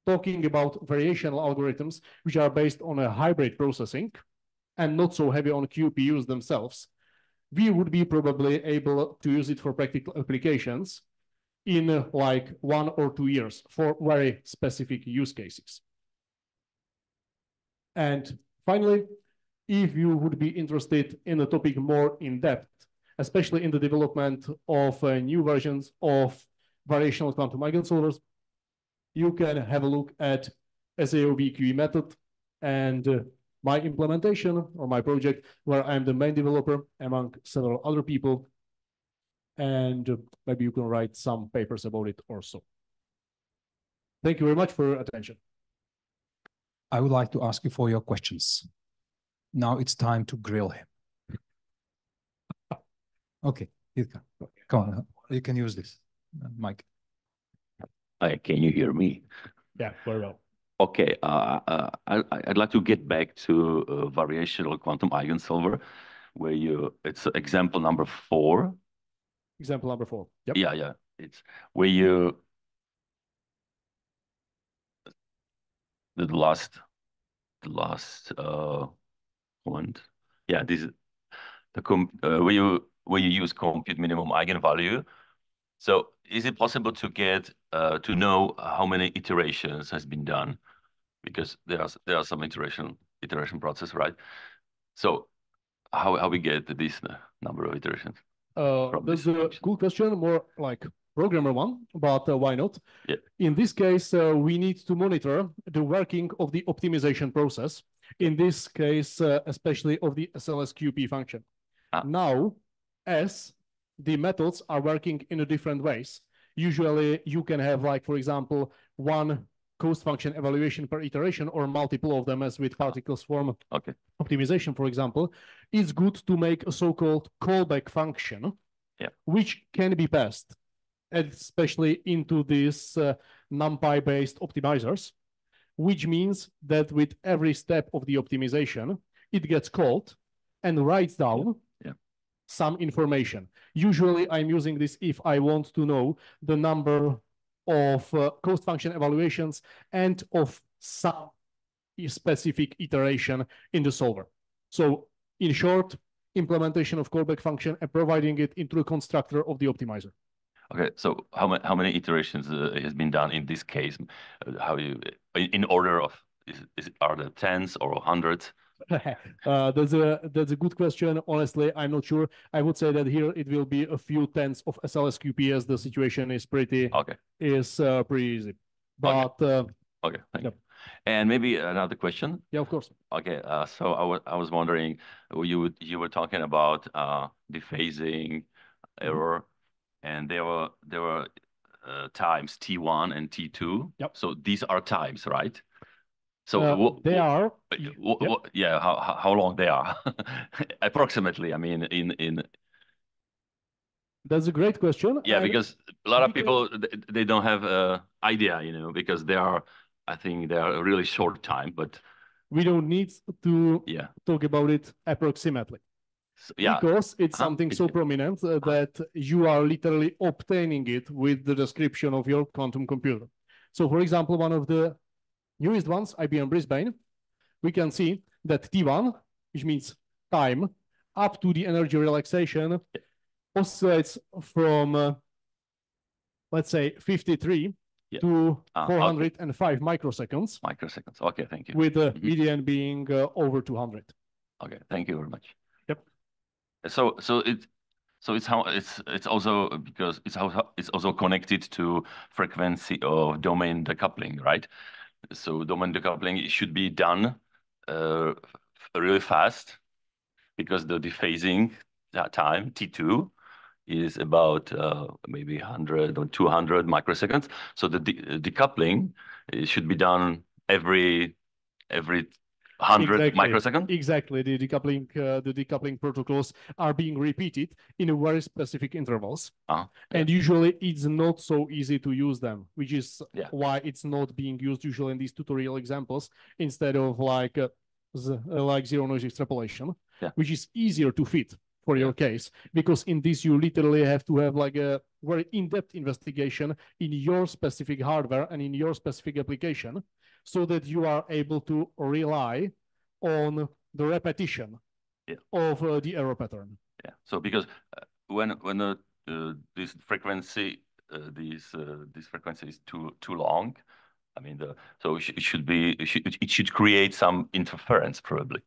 talking about variational algorithms, which are based on a hybrid processing and not so heavy on QPUs themselves, we would be probably able to use it for practical applications in like 1 or 2 years for very specific use cases. And finally, if you would be interested in the topic more in depth, especially in the development of new versions of variational quantum eigensolvers, you can have a look at SAO VQE method and my implementation or my project, where I'm the main developer among several other people. And maybe you can write some papers about it also. Thank you very much for your attention. I would like to ask you for your questions. Now it's time to grill him. Okay, come on, you can use this, Mike. Can you hear me? Yeah, very well. Okay, I'd like to get back to variational quantum eigensolver, where it's example number 4. Example number 4. Yep. Yeah. It's where the last point. Yeah, this is the where you use compute minimum eigenvalue. So is it possible to get to know how many iterations has been done? Because there are some iteration process, right? So how we get this number of iterations? That's a cool question, more like programmer one, but why not? Yeah. In this case, we need to monitor the working of the optimization process. In this case, especially of the SLSQP function. Now, as the methods are working in a different ways, usually you can have, like, for example, one cost function evaluation per iteration or multiple of them, as with particle swarm optimization, for example, it's good to make a so-called callback function, which can be passed, especially into these NumPy-based optimizers, which means that with every step of the optimization, it gets called and writes down some information. Usually, I'm using this if I want to know the number of cost function evaluations and of some specific iteration in the solver. So in short, implementation of callback function and providing it into the constructor of the optimizer. Okay, so how many iterations has been done in this case? How you in order of are there tens or hundreds? That's a good question. Honestly, I'm not sure. I would say that here it will be a few tens of SLS QPS. The situation is pretty pretty easy. But okay, thank you. And maybe another question. Yeah, of course. Okay, so I was wondering, you were talking about dephasing error, and there were times T1 and T2. Yep. So these are times, right? So they are. Yeah, how long they are approximately? I mean, in. That's a great question. Yeah, because a lot of people they don't have an idea, you know, because I think they are a really short time, but we don't need to talk about it approximately. So, because it's something so prominent that you are literally obtaining it with the description of your quantum computer. So, for example, one of the newest ones, IBM Brisbane, we can see that T1, which means time, up to the energy relaxation, oscillates from, let's say, 53 to 405 microseconds. Microseconds, okay, thank you. With the median being over 200. Okay, thank you very much. Yep. So it's also because it's also connected to frequency of domain decoupling, right? So domain decoupling should be done really fast because the dephasing time T2 is about maybe 100 or 200 microseconds. So the decoupling should be done every 100 microseconds. Exactly. The decoupling protocols are being repeated in a very specific intervals. And usually it's not so easy to use them, which is why it's not being used usually in these tutorial examples instead of like zero noise extrapolation, which is easier to fit for your case, because in this you literally have to have like a very in-depth investigation in your specific hardware and in your specific application, so that you are able to rely on the repetition of the error pattern. Yeah. So because when this frequency this frequency is too long, I mean it should create some interference probably.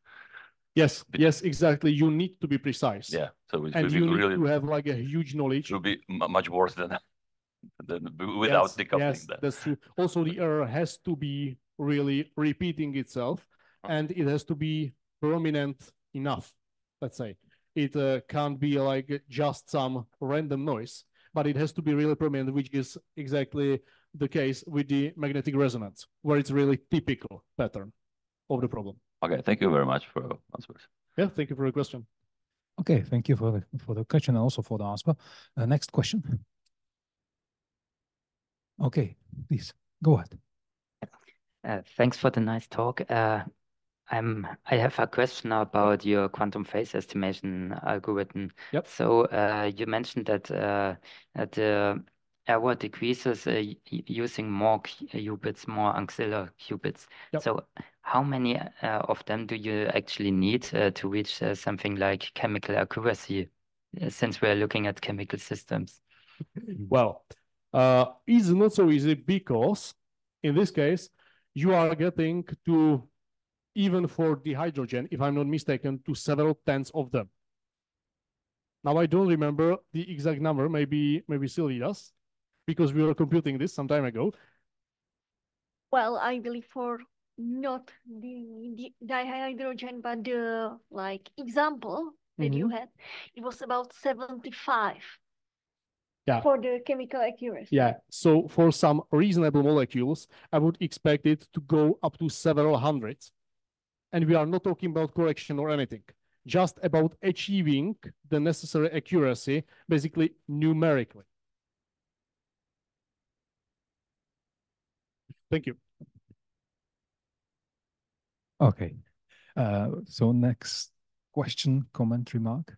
Yes, yes, exactly. You need to be precise. Yeah. So it and you need to have like a huge knowledge. It will be much worse than without decoupling. Yes, that's true. Also, the error has to be really repeating itself, and it has to be prominent enough. Let's say it can't be like just some random noise, but it has to be really prominent, which is exactly the case with the magnetic resonance, where it's really typical pattern of the problem. Okay, thank you very much for your answers. Yeah, thank you for the question. Okay, thank you for the question and also for the answer. Next question. Okay, please go ahead. Thanks for the nice talk. I have a question about your quantum phase estimation algorithm. Yep. So you mentioned that the error decreases using more qubits, more auxiliary qubits. Yep. So how many of them do you actually need to reach something like chemical accuracy, since we're looking at chemical systems? Well, it's not so easy because in this case, you are getting to, even for the hydrogen, if I'm not mistaken, to several tens of them. Now, I don't remember the exact number, maybe Sylvie does, because we were computing this some time ago. Well, I believe for not the dihydrogen, but the like example that you had, it was about 75. Yeah. For the chemical accuracy. Yeah. So for some reasonable molecules, I would expect it to go up to several hundreds. And we are not talking about correction or anything, just about achieving the necessary accuracy, basically numerically. Thank you. Okay. So next question, comment, remark.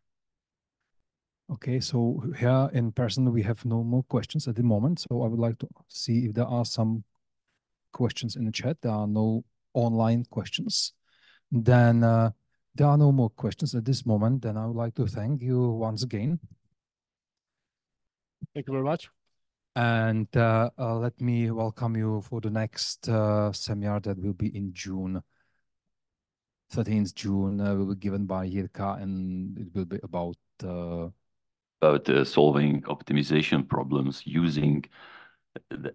Okay, so here in person, we have no more questions at the moment. So I would like to see if there are some questions in the chat. There are no online questions. Then there are no more questions at this moment. Then I would like to thank you once again. Thank you very much. And let me welcome you for the next seminar that will be in June. 13th June will be given by Jirka, and it will be about solving optimization problems using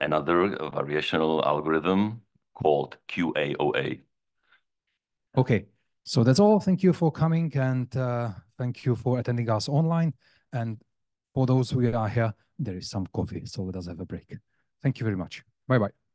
another variational algorithm called QAOA. Okay, so that's all. Thank you for coming, and thank you for attending us online. And for those who are here, there is some coffee, so let us have a break. Thank you very much. Bye-bye.